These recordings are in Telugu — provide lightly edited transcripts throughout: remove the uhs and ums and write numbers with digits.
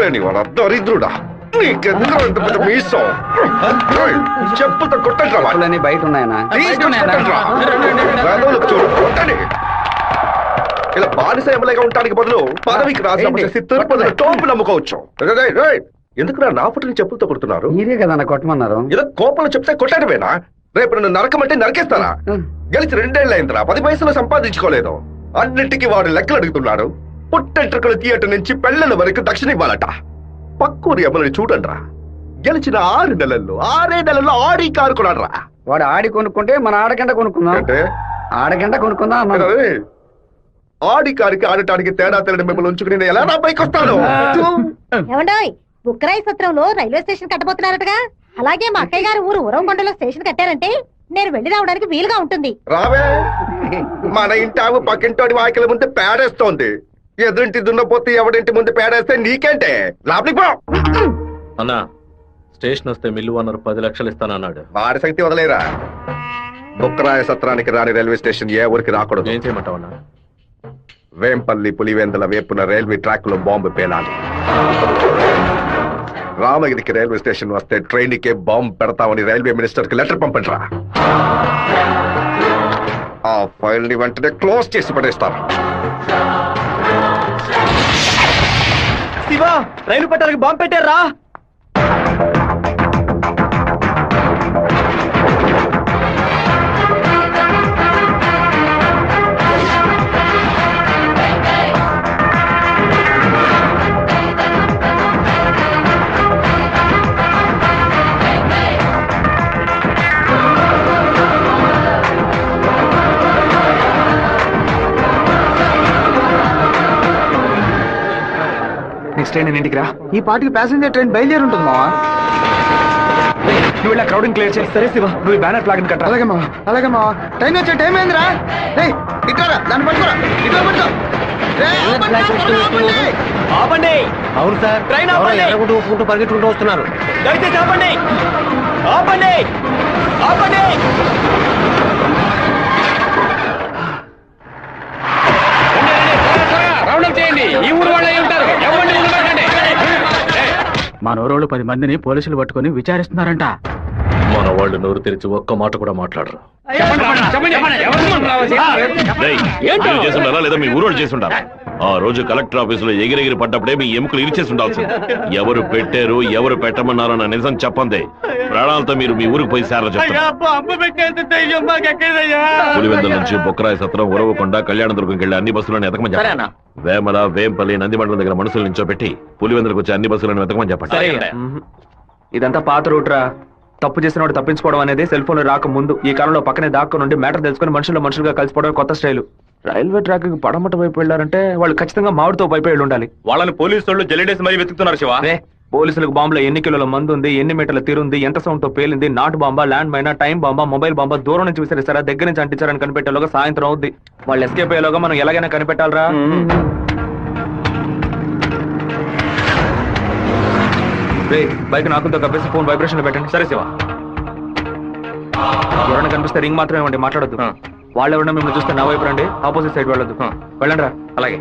లేని వాడా దరిద్రుడా, నీకెందుకు ఇంత పెద్ద మీసం? చెప్పుతో కొట్టండి. బయట ఉన్నాయనా? ఇలా బానిస ఎమ్మెల్యేగా ఉండడానికి బదులు పదవికి రాజీనామా చేసి తిరుపతిలో టోపులు నమ్ముకోవచ్చు. ఎందుకు నా ఫోటోని చెప్పులతో కొడుతున్నారు? మీరే కదా కొట్టమన్నారు. ఏదో కోపంలో చెప్తే కొట్టడమేనా? రేపు నన్ను నరకమంటే నరికేస్తారా? గెలిచి 2 ఏళ్ళు అయిందిరా, 10 పైసలు సంపాదించుకోలేదు. అన్నిటికీ వాడు లెక్కలు అడుగుతున్నాడు. పుట్టెంట్రుకలు థియేటర్ నుంచి పెళ్లల వరకు దక్షిణ ఇవ్వాలట. పక్కూరి ఎమ్మెల్యేని చూడండిరా, గెలిచిన 6 నెలల్లో ఆడి కారు కొన్నాడు రా. వాడు ఆడి కొనుక్కుంటే మన ఆడగంట కొనుక్కుందాం అంటే ఆడగంట కొనుక్కుందాం అన్నాడు. ఆడి కారికి ఆడటానికి తేడా తెలియని మిమ్మల్ని ఉంచుకుని నేను ఎలా నా పైకి వస్తాను? ఏమండోయ్, బుక్కరాయి సత్రంలో రైల్వే స్టేషన్ కట్టబోతున్నారటగా. అలాగే మా అక్కయ్య గారు ఊరు ఉరవకొండలో స్టేషన్ కట్టారంటే నేను వెళ్లి రావడానికి వీలుగా ఉంటుంది. రావే, మన ఇంటి ఆవు పక్కింటోడి వాకిల ముందు పేడేస్తోంది. ఎదురింటి దున్నపోతే ఎవడింటి ముందు పేడేస్తే నీకేంటే? లోపలికి పో. అన్నా, స్టేషన్ వస్తే మిల్లు అన్నారు 10 లక్షలు ఇస్తానన్నాడు. వారి సంగతి వదిలేరా. బుక్కరాయ సత్రానికి రాని రైల్వే స్టేషన్ ఏ ఊరికి రాకూడదు. ఏం చేయమంటావన్నా? వేంపల్లి పులివెందుల వేపున రైల్వే ట్రాక్ లో బాంబు పేలాలి. రామగిరికి రైల్వే స్టేషన్ వస్తే ట్రైన్ కే బాంబు పెడతామని రైల్వే మినిస్టర్ కి లెటర్ పంపండిరా. ఆ ఫైల్ ని వెంటనే క్లోజ్ చేసి పడేస్తారు. శివ, రైలు పట్టాలకి బాంబు పెట్టారా? నెక్స్ట్ ట్రైన్ ఇంటికి రా. ఈ పాటికి ప్యాసింజర్ ట్రైన్ బయలుదేరి ఉంటుంది మావా. నువ్వు ఇలా క్రౌడింగ్ క్లియర్ చేసి. సరే శివ, నువ్వు బ్యానర్ ఫ్లాగ్ కట్ట. అలాగే మావా, అలాగే మావా. ట్రైన్ వచ్చే టైం ఏందిరా? ఇట్లా దాన్ని పట్టుకోరా, ఇట్లా పట్టుకో. ఆపండి. అవును సార్, ట్రైన్ ఆపండి. పరిగెట్టుకుంటూ వస్తున్నారు. దయచేసి ఆపండి, ఆపండి, ఆపండి. ఈ ఊరు వాళ్ళే ఉంటారు. మన ఊరోళ్ళు 10 మందిని పోలీసులు పట్టుకుని విచారిస్తున్నారంట. మన వాళ్ళు నోరు తెరిచి ఒక్క మాట కూడా మాట్లాడరు. చేస్తుండారా లేదా మీ ఊరోళ్ళు చేస్తుండారా? ఆ రోజు కలెక్టర్ ఆఫీసులో ఎగిరెగిరి పడ్డప్పుడే మీ ఎముకలు ఇరిచేసి ఉండాల్సింది. ఎవరు పెట్టారు, ఎవరు పెట్టమన్నారో నా నిజం చెప్పందే. ప్రాణాలతో మీరు మీ ఊరికి పోయి సేర చెప్తారు. పులివెందుల నుంచి బొక్కరాయ సత్రం, ఉరవకొండ, కళ్యాణదుర్గంకి వెళ్ళి అన్ని బస్సులను ఎతకమని చెప్పండి. వేమల, వేంపల్లి, నందిమండలం దగ్గర మనుషుల నుంచో పెట్టి పులివెందులకు వచ్చి అన్ని బస్సులను వెతకమని చెప్పండి. ఇదంతా పాత రూట్ రా. తప్పు చేసిన వాడు తప్పించుకోవడం అనేది సెల్ ఫోన్ రాక ముందు. ఈ కాలంలో పక్కనే దాక్కుని ఉండి మ్యాటర్ తెలుసుకుని మనుషులుగా కలిసిపోవడం కొత్త స్టైల్. రైల్వే ట్రాక్ పడమట వైపు వెళ్ళారంటే వాళ్ళు ఖచ్చితంగా మామిడితో వైపు వెళ్ళి ఉండాలి. వాళ్ళని పోలీసు వాళ్ళు జల్లెడేసి మరీ వెతుకుతున్నారు శివ. పోలీసులకు బాంబులో ఎన్ని కిలోల మందు ఉంది, ఎన్ని మీటర్ల తీరుంది, ఎంత సౌండ్ తో పేలింది, నాటు బాంబా, ల్యాండ్ మైనా, టైం బాంబా, మొబైల్ బాంబా, దూరం నుంచి విసిరేసారా, దగ్గర నుంచి అంటించారని కనిపెట్టేలోగా సాయంత్రం అవుద్ది. వాళ్ళు ఎస్కేప్ అయ్యేలోగా మనం ఎలాగైనా కనిపెట్టాలరా. బైక్ నాకుతో కప్పేసి ఫోన్ వైబ్రేషన్ పెట్టండి. సరే శివ. ఎవరైనా కనిపిస్తే రింగ్ మాత్రమే ఇవ్వండి, మాట్లాడద్దు. వాళ్ళు ఎవరైనా మిమ్మల్ని చూస్తే నా వైపు రండి, ఆపోజిట్ సైడ్ వెళ్ళొద్దు. వెళ్ళండి రా. అలాగే.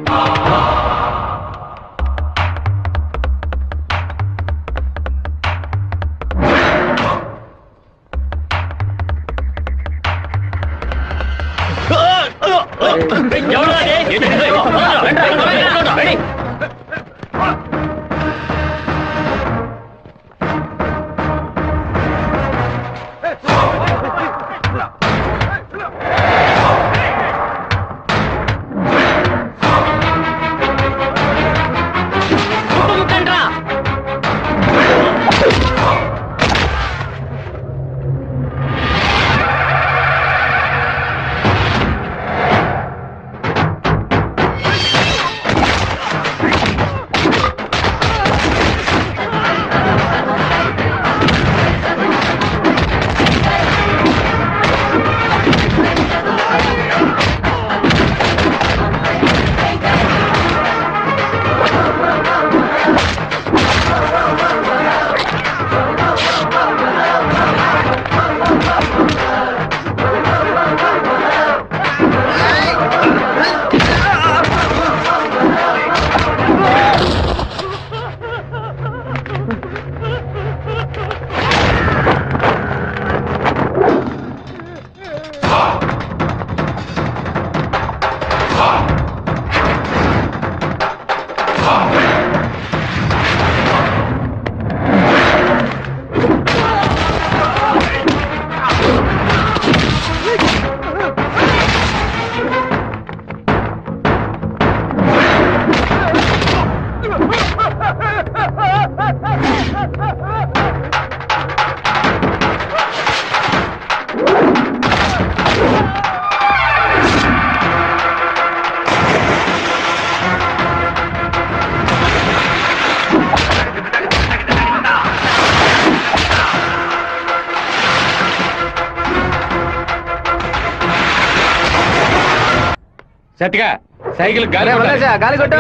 సెట్గా సైకిల్ రే, వదిలేసా, గాలి కొట్టు.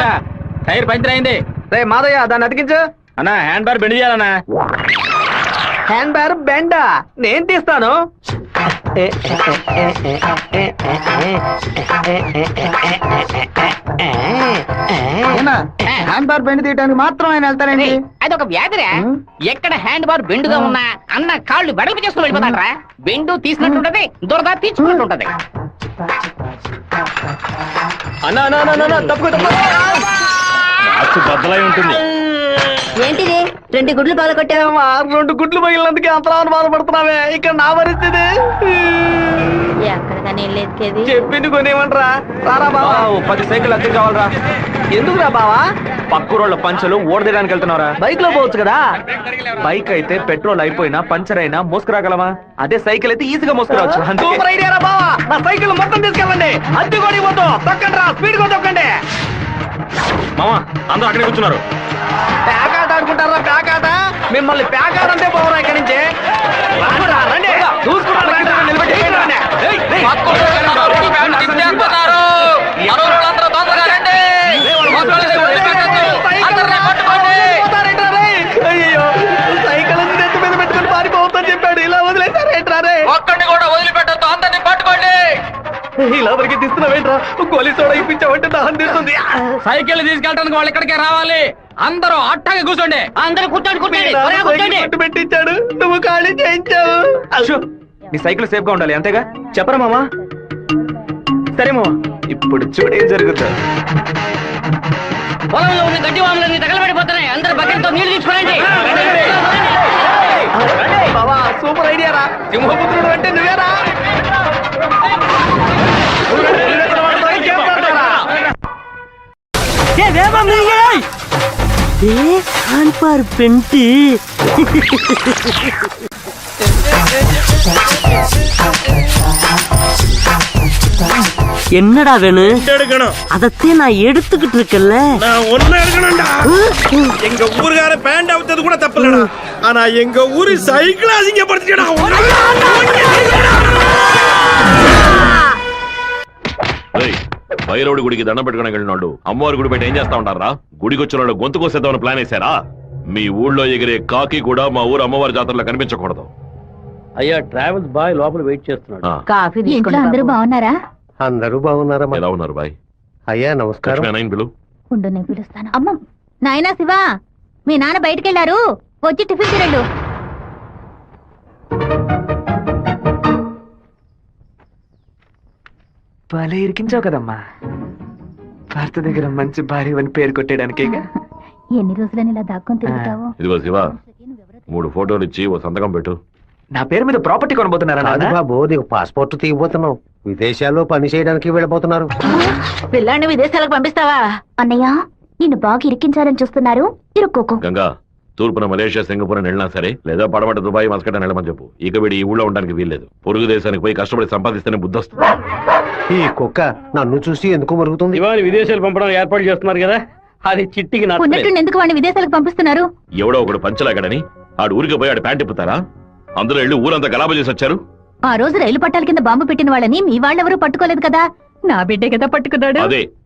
టైర్ పంచర్ అయింది. రే మాదయ్య దాన్ని అతికించు. అన్నా హ్యాండ్ బార్ బెండ్ చేయాలన్నా. హ్యాండ్ బ్యార్ బెండా నేను తీస్తాను. హ్యాండ్ బార్ బెండ్ తీయడానికి మాత్రం ఆయన వెళ్తారండి. అదొక వ్యాధిరా. ఎక్కడ హ్యాండ్ బార్ బెండుగా ఉన్నా అన్న కాళ్ళు వెడల్పు చేసుకుని వెళ్ళిపోతాడరా. బెండు తీసినట్టుంటది, దురద తీర్చుకున్నట్టుంటది. అన్నా అన్నా అన్నా, అన్నా తప్పుకో తప్పుకో. బద్దలై ఉంటుంది. ఏంటిది 2 గుడ్లు బాగా కొట్టావా? 2 గుడ్లు పగిలినందుకే అంతలా బాధపడుతున్నావే. ఇక్కడ నా పరిస్థితి ఎక్కడికని వెళ్ళేది? చెప్పింది కొనేమంటరా? రారా బావా. 10 సైకిల్ అద్దె కావాలరా. ఎందుకురా బావా? పక్కూరోళ్ళ పంచలు ఓడదీయడానికి వెళ్తున్నారా? బైక్ లో పోవచ్చు కదా. బైక్ అయితే పెట్రోల్ అయిపోయినా పంచర్ అయినా మోసుకురాగలమా? అదే సైకిల్ అయితే ఈజీగా మోసుకురావచ్చు. అందుకే సూపర్ ఐడియా రా బావా. నా సైకిల్ మొత్తం తీసుకెళ్ళండి. అద్దె కొని పోతాం. తొక్కండి రా, స్పీడ్ గా తొక్కండి. మామా అందరూ అక్కడే కూర్చున్నారు. ప్యాకాట ఆడుకుంటారా? ప్యాకాట మిమ్మల్ని ప్యాకాట అంటే పోవరా ఇక్కడి నుంచి. రాండిరా, రండి. చూసుకుంటారా? రండి, నిలబెట్టి రండి. ఏయ్, ఏయ్. అయ్యో, సైకిల్ నెత్తి మీద పెట్టుకుని పారిపోవద్దని చెప్పాడు. ఇలా వదిలేసారేంట్రా రే? ఒక్కడిని కూడా వదిలిపెట్టద్దు, అందరినీ పట్టుకోండి. ఇలా వరకు తీస్తున్నావేంట్రా? గోలీ సోడా ఇప్పించావంటే దాహం తీస్తుంది. సైకిల్ తీసుకెళ్ళడానికి వాళ్ళు ఇక్కడికే రావాలి. అందరూ అట్టగా కూర్చోండి. అందరూ కూర్చోండి, కూర్చోండి, నా త్వరగా సైకిల్ కూర్చోండి. పట్టు పెట్టించాడు, నువ్వు ఖాళీ చేయించావు. అశో, నీ సైకిల్ సేఫ్ గా ఉండాలి అంతేగా. చెప్పరా మామా? సరే మామా. ఇప్పుడు చూడేం జరుగుతుంది. పొలంలో ఉన్న గడ్డి వాములన్నీ తగలబడిపోతున్నాయి. అందరూ బకెట్తో నీళ్లు తీసుకురండి. బావా, సూపర్ ఐడియా రా. సింహపుత్రుడు అంటే నువ్వేరా? என்னடா வேணும்? அதத்தே நான் எடுத்துக்கிட்டு இருக்கேன்ல. நான் ஒண்ணு எடுக்கணும்டா. எங்க ஊருக்கார பேண்ட் அவுத்தது கூட தப்புலடா. ஆனா எங்க ஊரு சைக்கிள் அசிங்கப்படுத்திடா. భైరవుడి గుడికి దండం పెట్టుకోవడానికి వెళ్ళినాడు అమ్మవారి గుడి బయట ఏం చేస్తా ఉంటారా? గుడికి వచ్చిన వాళ్ళు గొంతు కోసేద్దామని ప్లాన్ వేశారా? మీ ఊళ్ళో ఎగిరే కాకి కూడా మా ఊరు అమ్మవారి జాతరలో కనిపించకూడదు. అయ్యా ట్రావెల్స్ బాయ్ లోపల వెయిట్ చేస్తున్నాడు. కాఫీ ఇంట్లో అందరూ బాగున్నారా? అందరూ బాగున్నారమ్మా. ఎలా ఉన్నారు బాయ్? అయ్యా నమస్కారం. లక్ష్మీ అన్నయ్యని పిలు. ఉండు, నేను పిలుస్తాను. అమ్మ, నాయనా శివ, మీ నాన్న బయటకెళ్లారు, వచ్చి టిఫిన్ తినండు. భలే ఇరికించావు కదమ్మా. భర్త దగ్గర మంచి భార్య అని పేరు కొట్టేయడానికేగా. ఎన్ని రోజులని ఇలా దాక్కొని తిరుగుతావు? ఇదిగో శివ, 3 ఫోటోలు ఇచ్చి ఓ సంతకం పెట్టు. నా పేరు మీద ప్రాపర్టీ కొనబోతున్నారా నాన్న? బాబు నీకు పాస్పోర్ట్ తీయబోతున్నావు. విదేశాల్లో పని చేయడానికి వెళ్ళబోతున్నారు. పిల్లాన్ని విదేశాలకు పంపిస్తావా? అన్నయ్య, నిన్ను బాగా ఇరికించాలని చూస్తున్నారు, ఇరుక్కోకు. గంగా, తూర్పున మలేషియా సింగపూర్ అని వెళ్ళినా సరే, లేదా పడమట దుబాయ్ మస్కట్ అని వెళ్ళమని చెప్పు. ఇక వీడి ఈ ఊళ్ళో ఉండడానికి వీల్లేదు. పొరుగు దేశానికి పోయి కష్టపడి సంపాదిస్తేనే బుద్ధి వస్తుంది. ఈ కుక్క నన్ను చూసి ఎందుకు మరుగుతుంది? ఇవాళ విదేశాలు పంపడం ఏర్పాటు చేస్తున్నారు కదా, అది చిట్టికి ఉన్నట్టు ఎందుకు వాడిని విదేశాలకు పంపిస్తున్నారు? ఎవడో ఒకడు పంచలాగడని ఆడు ఊరికి పోయి ఆడు ప్యాంట్ ఇప్పుతారా? అందులో వెళ్ళి ఊరంతా గలాబా చేసి వచ్చారు. ఆ రోజు రైలు పట్టాల కింద బాంబు పెట్టిన వాళ్ళని మీ వాళ్ళెవరూ పట్టుకోలేదు కదా. నా బిడ్డే కదా పట్టుకున్నాడు.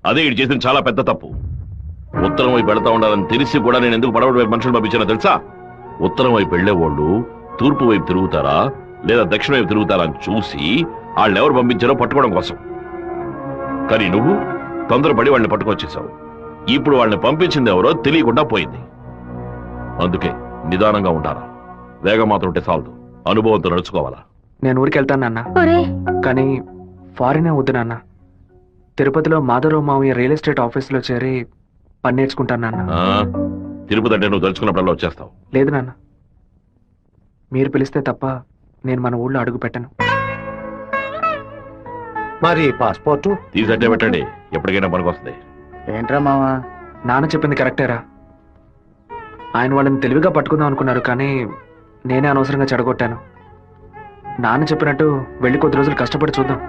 అదే ఇటు చేసిన చాలా పెద్ద తప్పు. ఉత్తరం వైపు వెళ్తా ఉండాలని తెలిసి కూడా నేను ఎందుకు పడవడి వైపు మనుషులు పంపించానో తెలుసా? ఉత్తరం వైపు వెళ్లేవాళ్ళు తూర్పు వైపు తిరుగుతారా లేదా దక్షిణ వైపు తిరుగుతారా అని చూసి వాళ్ళని ఎవరు పంపించారో పట్టుకోవడం కోసం. కానీ నువ్వు తొందరపడి వాళ్ళని పట్టుకొచ్చేసావు. ఇప్పుడు వాళ్ళని పంపించింది ఎవరో తెలియకుండా పోయింది. అందుకే నిదానంగా ఉండాలా. వేగం మాత్రం ఉంటే చాలదు, అనుభవంతో నడుచుకోవాలా. నేను ఊరికి వెళ్తాను నాన్న, కానీ ఫారినే వద్దు నాన్న. తిరుపతిలో మాధవరావు మావయ్య రియల్ ఎస్టేట్ ఆఫీస్ లో చేరి పని నేర్చుకుంటాను నాన్న. తిరుపతి అంటే నువ్వు తలుచుకున్నప్పుడల్లా వచ్చేస్తావు. లేదు నాన్న, మీరు పిలిస్తే తప్ప నేను మన ఊళ్ళో అడుగు పెట్టను. మరి పాస్పోర్టు తీసట్టే పెట్టండి, ఎప్పటికైనా పనికొస్తుంది. ఏంట్రా మావా? నాన్న చెప్పింది కరెక్టేరా. ఆయన వాళ్ళని తెలివిగా పట్టుకుందాం అనుకున్నారు, కానీ నేనే అనవసరంగా చెడగొట్టాను. నాన్న చెప్పినట్టు వెళ్ళి కొద్ది రోజులు కష్టపడి చూద్దాం.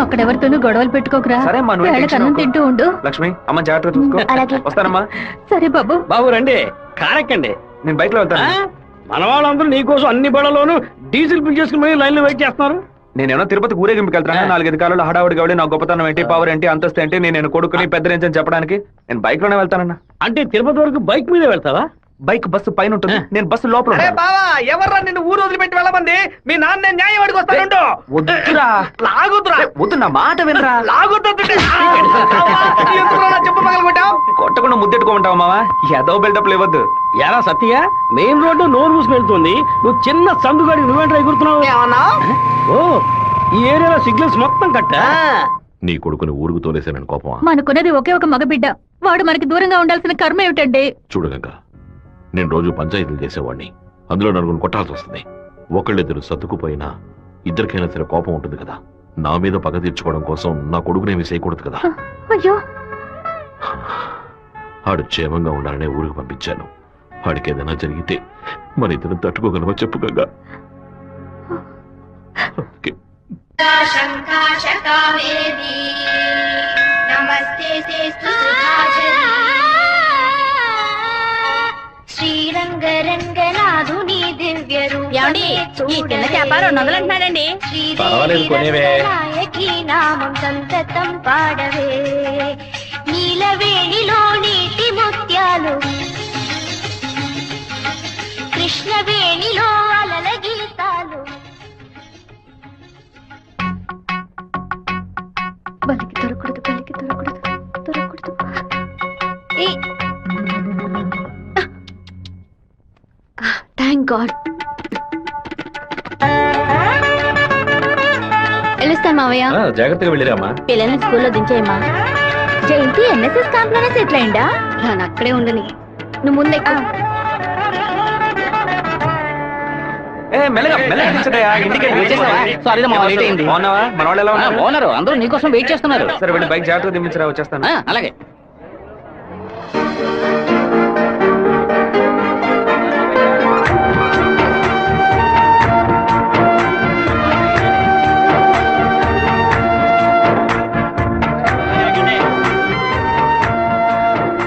అక్కడెవరితోనూ గొడవలు పెట్టుకోకరా. సరే అమ్మా, నువ్వే టెన్షన్ అన్నం అవ్వకు. తింటూ ఉండు. లక్ష్మి, అమ్మ జాగ్రత్త చూసుకో. అలాగే. వస్తానమ్మా. సరే బాబు. బాబు రండి, కారెక్కండి. నేను బైక్ లో వెళ్తాను. మన వాళ్ళందరూ నీకోసం అన్ని బళ్ళలోనూ డీజిల్ ఫిల్ చేసుకుని లైన్ లో వెయిట్ చేస్తున్నారు. నేనేమో తిరుపతి ఊరేగింపుకి వెళ్తాను 4-5 కాలంలో హడావుడిగా వెళ్ళి నా గొప్పతనం ఏంటి పవర్ ఏంటి అంతస్తు ఏంటి నేను కొడుకుని పెద్ద రేంజ్ అని చెప్పడానికి నేను బైక్ లోనే వెళ్తానన్నా. అంటే తిరుపతి వరకు బైక్ మీద వెళ్తావా? బైక్ బస్సు పైన ఉంటుంది, నేను బస్సు లోపల అరే ఉంటాను. బావా ఎవర్రా నిన్ను ఊరు వదిలిపెట్టి వెళ్ళమంది? మీ నాన్న నేను న్యాయం అడిగి వస్తానుండు. వద్దురా లాగుతురా వద్దు, నా మాట వినరా. లాగుతుంటే చెప్పు పగలగొట్టావు. కొట్టకుండా ముద్దెట్టుకోమంటావా మావా? ఏదో బిల్డప్ లేవద్దు. ఎలా సత్య మెయిన్ రోడ్డు నోరు మూసుకు వెళ్తుంది, నువ్వు చిన్న సందుగాడి నువ్వేంట్రా ఎగురుతున్నావు? ఏమన్నా ఓ ఈ ఏరియాలో సిగ్నల్స్ మొత్తం కట్టా? నీ కొడుకుని ఊరుకు తోలేసానని కోపమా? మనకున్నది ఒకే ఒక మగబిడ్డ, వాడు మనకి దూరంగా ఉండాల్సిన కర్మ ఏమిటండి? చూడు గంగా, నేను రోజు పంచాయతీలు చేసేవాడిని, అందులో నలుగురు కొట్టాల్సి వస్తుంది. ఒకళ్ళిద్దరు సర్దుకుపోయినా ఇద్దరికైనా సరే కోపం ఉంటుంది కదా. నా మీద పగ తీర్చుకోవడం కోసం నా కొడుకునేమి చేయకూడదు కదా. అయ్యో ఆడు క్షేమంగా ఉండాలనే ఊరికి పంపించాను. వాడికి ఏదైనా జరిగితే మన ఇద్దరు తట్టుకోగలవా చెప్పు గంగా? ఓకే. శ్రీరంగరంగనాథుని దివ్య రూపమే ఈ చిన్న చేప 200 అంటున్నాడండి. పర్వాలేదు, కొనేవే. నాయకి నామం సంతతం పాడవే, నీలవేణిలో నీటి ముత్యాలు, కృష్ణవేణిలో అలల గీతాలు. బలికి దొరకూడదు, బలికి దొరకూడదు, దొరకూడదు. Thank God. వెళ్ళొస్తాను మావయ్య. జాగ్రత్తగా వెళ్ళిరామా. పిల్లల్ని స్కూల్లో దించేయమ్మా. జయంతి ఎన్ఎస్ఎస్ క్యాంప్ లోనే సెటిల్ అయిందా? నేను అక్కడే ఉండని, నువ్వు ముందే. మెల్లగా మెల్లగా దించదయ్యా, ఇంటికి సారీ లేట్ అయింది. బాగున్నావా? మన వాళ్ళు ఎలా ఉన్నారు? ఓనరు అందరూ నీకోసం వెయిట్ చేస్తున్నారు. సరే వెళ్ళి బైక్ జాగ్రత్తగా దింపించరా, వచ్చేస్తాను. అలాగే.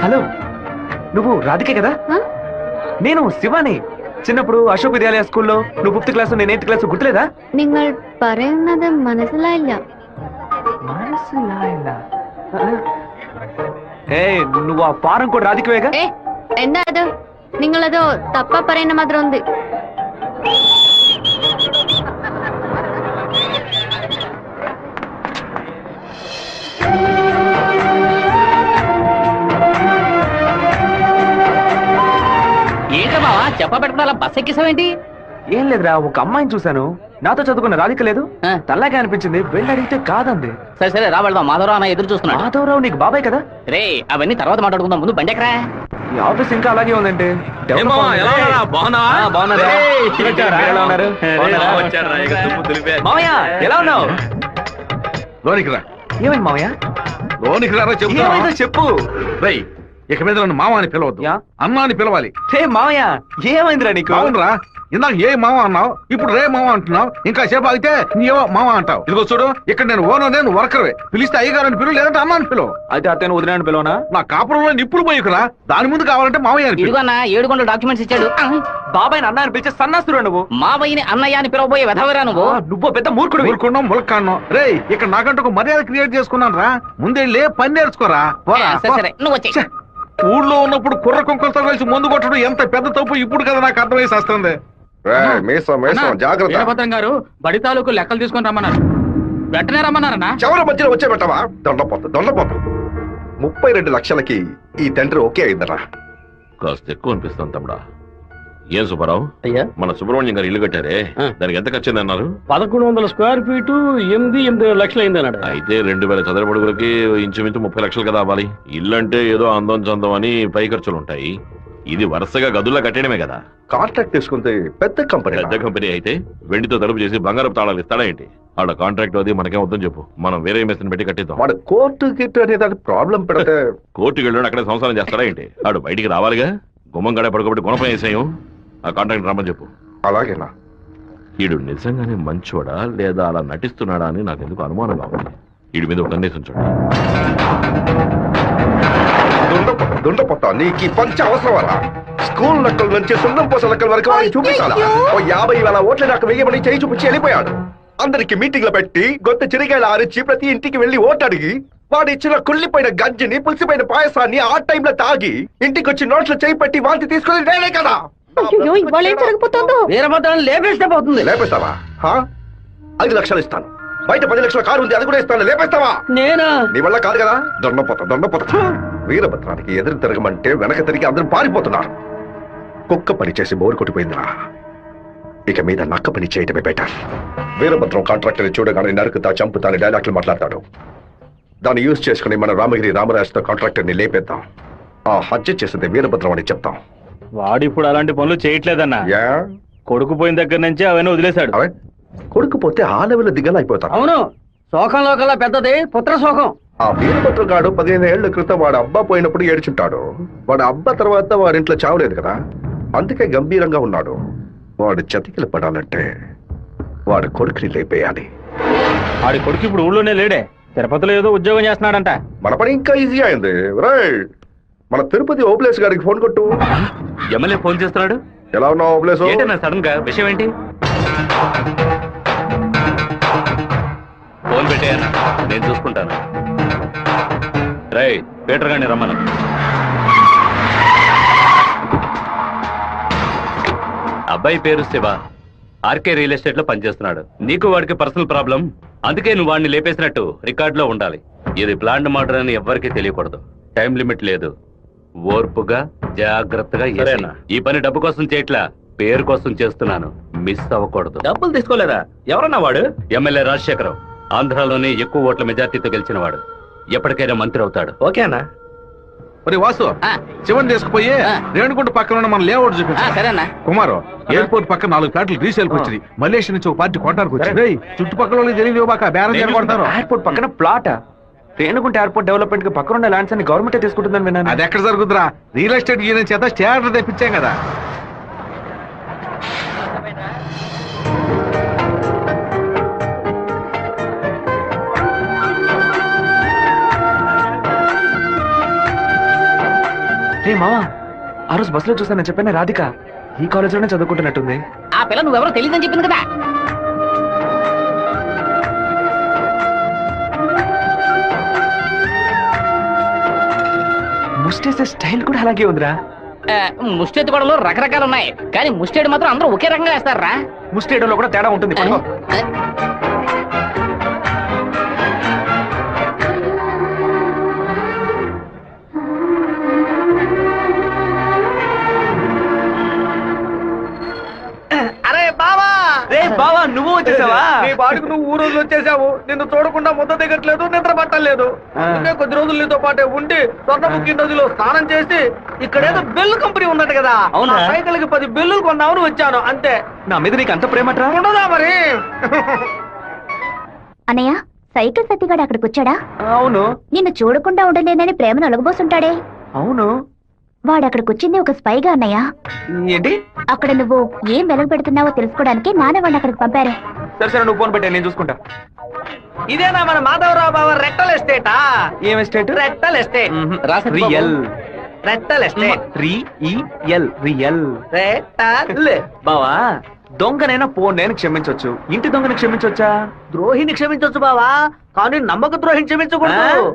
హలో, నువ్వు రాధికే కదా? నేను శివాని. చిన్నప్పుడు అశోక్ విద్యాలయ స్కూల్లో నువ్వు 5th క్లాస్ నేను 8th క్లాస్, గుర్తులేదా? നിങ്ങൾ പറയുന്നത് മനസ്സിലായില്ല. నువ్వు ఆ ఫారం కూడా రాధికవేగా? എന്താ അത്? നിങ്ങളത് തപ്പ പറയുന്ന മാത്രം ഉണ്ട്. ఏంట్రా బావా చెప్ప పెట్టుకుని అలా బస్ ఎక్కిసావేంటి? ఏం లేదురా, ఒక అమ్మాయిని చూశాను, నాతో చదువుకున్న రాధిక లేదు, తల్లాగా అనిపించింది, వెళ్ళి అడిగితే కాదంది. సరే సరే రా వెళ్దాం, మాధవరావు అన్న ఎదురు చూస్తున్నాడు. మాధవరావు నీకు బాబాయ్ కదా? రే అవన్నీ తర్వాత మాట్లాడుకుందాం, ముందు బండి ఎక్కరా. ఈ ఆఫీస్ ఇంకా అలాగే ఉందంటే. మామయ్య ఎలా ఉన్నావు? లోనికి రా. ఏమైంది మామయ్య? లోనికి రా ఏమైందో చెప్పు. రేయ్, ఇక మీద నన్ను మామ అని పిలవద్దు, అన్నా అని పిలవాలి. హే మామయ్య, ఏమైందిరా నీకు? అవునరా, ఇందాక ఏ మామ అన్నావు, ఇప్పుడు రే మామ అంటున్నావు, ఇంకా సేపు ఆగితే నీవో మామ అంటావు. ఇదిగో చూడు, ఇక్కడ నేను ఓనర్, నేను వర్కర్వే. పిలిస్తే అయ్యగారని పిలువు, లేదంటే అన్నా అని పిలువు. అయితే అతను వదిలేని పిలవనా? నా కాపురంలో నిప్పులు పోయికురా, దాని ముందు కావాలంటే మామయ్య అని పిలువు. ఇదిగోన్నా 7 డాక్యుమెంట్స్ ఇచ్చాడు. బాబాయ్ అన్న అని పిలిచే సన్నాసురా నువ్వు. మావయ్యని అన్నయ్య అని పిలవబోయే వెధవరా నువ్వు. నువ్వు పెద్ద మూర్ఖుడు. ఊరుకున్నాం ములక్కాన్నాం. రే, ఇక్కడ నాకంటూ ఒక మర్యాద క్రియేట్ చేసుకున్నాను రా, ముందే పని నేర్చుకోరా. సరే నువ్వు వచ్చే. ఊళ్ళో ఉన్నప్పుడు కుర్ర కుంకలతో కలిసి ముందు కొట్టడం ఎంత పెద్ద తప్పు ఇప్పుడు కదా నాకు అర్థమైసి వస్తుంది. వీరభద్రం గారు బడి తాలూకు లెక్కలు తీసుకొని రమ్మన్నారు, వెంటనే రమ్మన్నారన్నా. చివరి మధ్యలో వచ్చే పెట్టవా? దొండపోత 32 లక్షలకి ఈ తండ్రి ఓకే అయిందరా. కాస్త ఎక్కువ అనిపిస్తాను తమ్ముడా. ఏం సుబ్బారావు, అయ్యా మన సుబ్రహ్మణ్యం గారు ఇల్లు కట్టారే, దానికి ఎంత ఖర్చు అన్నారు? 1100 స్క్వేర్ ఫీటు 8 లక్షలు అయింది అన్నాడు. అయితే 2000 చదరపడుగులకి ఇంచుమించు 30 లక్షలు కదా అవ్వాలి. ఇల్లు అంటే ఏదో అందం చందం అని పై ఖర్చులు ఉంటాయి, ఇది వరుసగా గదుల్లో కట్టడమే కదా. కాంట్రాక్ట్ తీసుకుంటే పెద్ద కంపెనీ అయితే వెండితో తలుపు చేసి బంగారపు తాళాలు ఇస్తాడా ఏంటి? ఆడ కాంట్రాక్ట్ అది మనకేం వద్దని చెప్పు, మనం వేరే మేస్త్రిని పెట్టి కట్టిద్దాం. వాడు కోర్టు గిట్టు అనేది ప్రాబ్లం పెడితే కోర్టుకి వెళ్ళి అక్కడే సంసారం చేస్తాడా ఏంటి? ఆడు బయటికి రావాలిగా, గుమ్మం గడే పడుకోబెట్టి గుణపం వేసేయం. ఆ కాంట్రాక్ట్ రమ్మని చెప్పు. అలాగేనా? ఈడు నిజంగానే మంచోడా లేదా అలా నటిస్తున్నాడా అని నాకు ఎందుకు అనుమానంగా ఉంది. ఈడి మీద ఒక కన్నేసి చూడండి. దుండపోతా, నీకు పంచ అవసరం. స్కూల్ లెక్కల నుంచి సున్నం పూస లెక్కల వరకు వాడిని చూపించాలా? 50,000 ఓట్లు నాకు వెయ్యమని చేయి చూపించి వెళ్ళిపోయాడు. అందరికి మీటింగ్లు పెట్టి గొంతు చిరిగేలా అరిచి ప్రతి ఇంటికి వెళ్లి ఓటు అడిగి వాడు ఇచ్చిన కుళ్ళిపోయిన గంజిని పులిసిపోయిన పాయసాన్ని ఆ టైంలో తాగి ఇంటికి వచ్చి నోట్లో చేయి పెట్టి వాంతి తీసుకుని నేనే కదా. అయ్యో ఇవాళ ఏం జరగబోతోందో. వీరభద్రాన్ని లేపేస్తే పోతుంది. లేపేస్తావా? 5 లక్షలు ఇస్తాను. బయట 10 లక్షల కారు ఉంది, అది కూడా ఇస్తాను. లేపేస్తావా? నేనా? నీ వల్ల కాదు కదా. దొండపోతా. వీరభద్రానికి ఎదురు తిరగమంటే వెనక తిరిగి అందరూ పారిపోతున్నారు. కుక్క పని చేసి బోరు కొట్టిపోయిందిరా. ఇక మీద నక్క పని చేయటమే బెటర్. వీరభద్రం కాంట్రాక్టర్ చూడగానే నరుకుతా చంపుతాని డైలాగ్లు మాట్లాడతాడు. దాన్ని యూజ్ చేసుకుని మన రామగిరి రామరాజుతో కాంట్రాక్టర్ ని లేపేద్దాం. ఆ హత్య చేసింది వీరభద్రం అని చెప్తాం. వాడు ఇప్పుడు అలాంటి పనులు చేయట్లేదన్నా. యా, కొడుకు పోయిన దగ్గర నుంచి అవన్నీ వదిలేశాడు. అవే కొడుకుపోతే ఆ లెవెల్ దిగలా అయిపోతారు. అవును, శోకంలో కల్లా పెద్దది పుత్ర శోకం. ఆ వీరభద్రం గాడు 15 ఏళ్ల క్రితం వాడు అబ్బా పోయినప్పుడు ఏడ్చుంటాడు. వాడు అబ్బా తర్వాత వాడింట్లో చావలేదు కదా, అందుకే గంభీరంగా ఉన్నాడు. వాడు చతికిలు పడాలంటే వాడు కొడుకుని లేపేయాలి. ఆడి కొడుకు ఇప్పుడు ఊళ్ళోనే లేడే, తిరుపతిలో ఏదో ఉద్యోగం చేస్తున్నాడంట. మన పని ఇంకా ఈజీ అయింది. రైట్, మన తిరుపతి ఓబ్లేస్ గారికి ఫోన్ కొట్టు. ఎమ్మెల్యే ఫోన్ చేస్తున్నాడు. ఎలా ఉన్నావు ఓబ్లేస్? సడన్ గా విషయం ఏంటి? ఫోన్ పెట్టేయన్నా, నేను చూసుకుంటాను. రై పీటర్ గారిని రమ్మను. అబ్బాయి పేరు శివ, ఆర్కే రియల్ ఎస్టేట్ లో పనిచేస్తున్నాడు. నీకు వాడికి పర్సనల్ ప్రాబ్లం, అందుకే నువ్వు వాడిని లేపేసినట్టు రికార్డులో ఉండాలి. ఇది ప్లాంట్ మర్డర్ అని ఎవ్వరికీ తెలియకూడదు. టైం లిమిట్ లేదు. ఓర్పుగా జాగ్రత్తగా. ఈ పని డబ్బు కోసం చేయట్లా, పేరు కోసం చేస్తున్నాను. మిస్ అవ్వకూడదు. డబ్బులు తీసుకోలేదా? ఎవరన్నా వాడు? ఎమ్మెల్యే రాజశేఖరం, ఆంధ్రాలోనే ఎక్కువ ఓట్ల మెజార్టీతో గెలిచిన వాడు. ఎప్పటికైనా మంత్రి అవుతాడు. ఓకేనా? ఒరే వాసు, శివన్ తీసుకుపోయి రేణుగుంట పక్కన ఉన్న మన లేఅవుట్ చూపించు. సరేనా? కుమారు, ఎయిర్పోర్ట్ పక్కన 4 ఫ్లాట్లు రీసేల్కి వచ్చింది. మలేషియా నుంచి ఒక పార్టీ కొట్టడానికి వచ్చింది. చుట్టుపక్కల వాళ్ళకి తెలియదు బాక బేరం చేయబడతారు. ఎయిర్పోర్ట్ పక్కన ప్లాట్. రేణుగుంట ఎయిర్పోర్ట్ డెవలప్మెంట్ కి పక్కన ఉన్న ల్యాండ్స్ అన్ని గవర్నమెంట్ తీసుకుంటుందని విన్నాను. అది ఎక్కడ జరుగుతురా? రియల్ ఎస్టేట్ యూనియన్ చేత స్టేటర్ తెప్పించాం కదా. రే మావా, ఆ రోజు బస్సులో చూస్తానని చెప్పాను రాధిక ఈ కాలేజ్ లోనే చదువుకుంటున్నట్టుంది. ఆ పిల్ల నువ్వెవరో తెలియదని చెప్పింది కదా. ముస్టేసే స్టైల్ కూడా అలాగే ఉందిరా. ముష్టెత్తు గొడవలు రకరకాలు ఉన్నాయి, కానీ ముష్టేడు మాత్రం అందరూ ఒకే రకంగా వేస్తారా? ముస్టేయడంలో కూడా తేడా ఉంటుంది. పట్టుకో. అరే బావా! రే బావా, నువ్వు వచ్చేసావా? నీ బాడుకు నువ్వు ఊరోజు వచ్చేసావు. నిన్ను చూడకుండా ముద్ద దిగట్లేదు, నిద్ర పట్టలేదు. అందుకే కొద్ది రోజులు నీతో పాటే ఉండి స్వర్ణముఖి నదిలో స్నానం చేసి ఇక్కడేదో బిల్లు కంపెనీ ఉన్నట్టు కదా, అవునా? సైకిల్ కి 10 బిల్లులు కొన్నామని వచ్చాను అంతే. నా మీద నీకు అంత ప్రేమట్రా? ఉండదా మరి? అన్నయ్య, సైకిల్ సత్తిగాడు అక్కడికి వచ్చాడా? అవును. నిన్ను చూడకుండా ఉండలేనని ప్రేమను అలగబోసుంటాడే. అవును. వాడు అక్కడికి వచ్చింది ఒక స్పైగా అన్నయ్య. ఏంటి? అక్కడ నువ్వు ఏం వెలగ పెడుతున్నావో తెలుసుకోవడానికి నాన్న వాడిని అక్కడికి పంపారు. సరే సరే, నువ్వు ఫోన్ పెట్టా, నేను చూసుకుంటా. ఇదేనా మన మాధవరావు బావ రెట్టల్ ఎస్టేటా? ఏం ఎస్టేట్? రెట్టల్ ఎస్టేట్. రియల్. రెట్టల్ ఎస్టేట్. రియల్. రెట్టల్. బావా, దొంగనైనా నేను క్షమించొచ్చు, ఇంటి దొంగని క్షమించొచ్చా? ద్రోహిని క్షమించొచ్చు బావా, కానీ నమ్మక ద్రోహిని క్షమించకూడదు.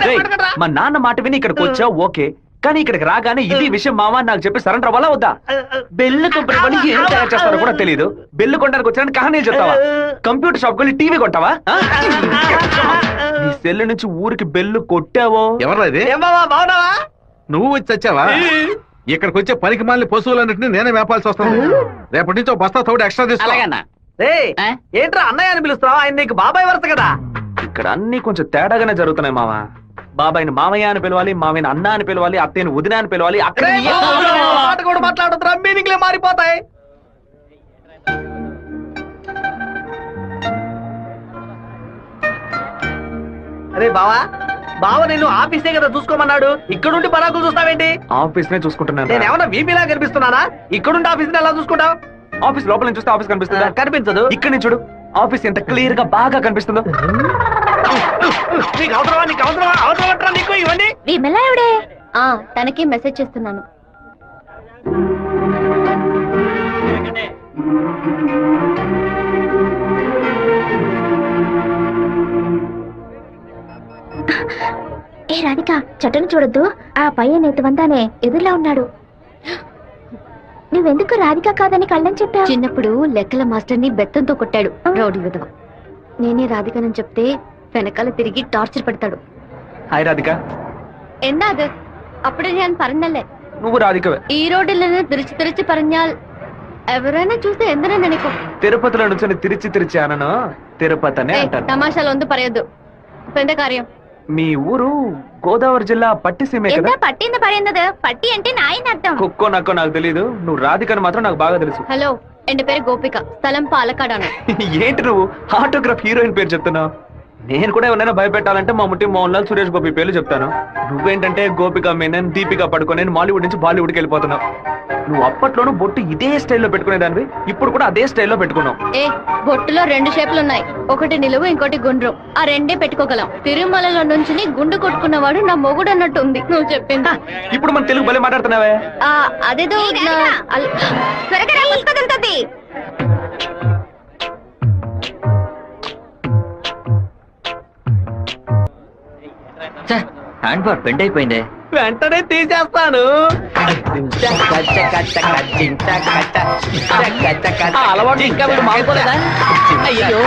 రేయ్, మా నాన్న మాట విని ఇక్కడికి వచ్చా ఓకే, కానీ ఇక్కడికి రాగానే ఇది విషయం మావా నాకు చెప్పి సరెండర్ అవ్వాలా వద్దా? బెల్లు కంపెనీ వాళ్ళు ఏం తయారు చేస్తారో కూడా తెలియదు. బెల్లు కొనడానికి వచ్చారని కహానీలు చెప్తావా? కంప్యూటర్ షాప్ కొని టీవీ కొంటావా? నీ సెల్ నుంచి ఊరికి బెల్లు కొట్టావో? ఎవరు ఇది? ఏం బావా, బావున్నావా? నువ్వు వచ్చి వచ్చావా? ఇక్కడికి వచ్చే పనికి మాలిన పశువులన్నింటినీ నేనే మేపాల్సి వస్తుంది. రేపటి నుంచి 1 బస్తా తోడు ఎక్స్ట్రా తీసుకో. అలాగన్నా? రేయ్, ఏంట్రా అన్నయ్య అని పిలుస్తావా? ఆయన నీకు బాబాయ్ వరుస కదా. ఇక్కడ అన్ని కొంచెం తేడాగానే జరుగుతున్నాయి మావా. బాబాయిని మామయ్య అని పిలవాలి, మామయ్యని అన్న అని పిలవాలి, అత్తయ్యని వదిన అని పిలవాలి. అక్కడ మాట కూడా మాట్లాడుతున్నా, మీనింగ్లే మారిపోతాయి. అరే బావా, బావ నేను ఆఫీసే కదా చూసుకోమన్నాడు, ఇక్కడుండి పరాకులు చూస్తావేంటి? ఆఫీస్ నే చూసుకుంటున్నాను. నేను ఏమన్నా వీపీలా కనిపిస్తున్నానా? ఇక్కడుండి ఆఫీస్ ఎలా చూసుకుంటావు? ఆఫీస్ లోపల నుంచి చూస్తే ఆఫీస్ కనిపిస్తుందా? కనిపించదు. ఇక్కడ నుంచి చూడు, ఆఫీస్ ఎంత క్లియర్ గా బాగా కనిపిస్తుందో. నీకు అవసరమా? నీకు అవసరమా? అవసరం నీకు ఇవన్నీ? విమలావిడే తనకి మెసేజ్ చేస్తున్నాను. ఏ రాధిక చెట్టును చూడొద్దు, ఆ పయ్య నేతవంతానే ఎదురులా ఉన్నాడు. నువ్వెందుకు రాధిక కాదని కళ్ళని చెప్పావు? చిన్నప్పుడు లెక్కల మాస్టర్ని బెత్తంతో కొట్టాడు రౌడీ విధవ. నేనే రాధికనని చెప్తే వెనకాల తిరిగి టార్చర్ పెడతాడు. హాయ్ రాధిక. എന്താത് అప్పుడే నేను പറഞ്ഞല്ലേ నువ్వు రాధికవే. ఈ రోడ్డులో తిరిచి తిరిచి പറഞ്ഞാൽ ఎవరైనా చూస్తే ఎందరో నెనకు. తిరుపతిలో నుంచి తిరిచి అనను తిరుపతి అనే అంటారు. తమాషాలు వందు పరయద్దు. పెద్ద కార్యం. మీ ఊరు గోదావరి జిల్లా పట్టి సీమే కదా? എന്താ പട്ടിന്ന് പറയുന്നത്? പട്ടി అంటే నాయన అర్థం. కుక్కో నక్కో నాకు తెలీదు, నువ్వు రాధికని మాత్రం నాకు బాగా తెలుసు. హలో, ఎന്റെ పేరు గోపిక, స్థలం పాలకాడాను. ఏంటి నువ్వు ఆటోగ్రాఫ్ హీరోయిన్ పేరు చెప్తున్నావు? నేను కూడా ఎవరైనా భయపెట్టాలంటే మా ముట్టి మోహన్ లాల్, సురేష్ గోపి పేర్లు చెప్తాను. నువ్వేంటంటే గోపిక మేనన్, దీపిక పడుకొని మాలీవుడ్ నుంచి బాలీవుడ్కి వెళ్ళిపోతున్నావు. నువ్వు అప్పట్లోనూ బొట్టు ఇదే స్టైల్లో పెట్టుకునేదానివి, ఇప్పుడు కూడా అదే స్టైల్లో పెట్టుకున్నావు. ఏ బొట్టులో 2 షేపులు ఉన్నాయి, ఒకటి నిలువు ఇంకోటి గుండ్రం. ఆ రెండే పెట్టుకోగలం. తిరుమలలో నుంచి గుండు కొట్టుకున్నవాడు నా మొగుడు అన్నట్టు ఉంది నువ్వు చెప్పింది. ఇప్పుడు మన తెలుగు భలే మాట్లాడుతున్నావే. అదేదో త్వరగా రా, పుస్తకంతోది. హ్యాండ్ బార్ బెండ్ అయిపోయిందే. వెంటనే తీసేస్తాను. అలవాటు ఇంకా వీడు మానుకోలేదా? అయ్యో,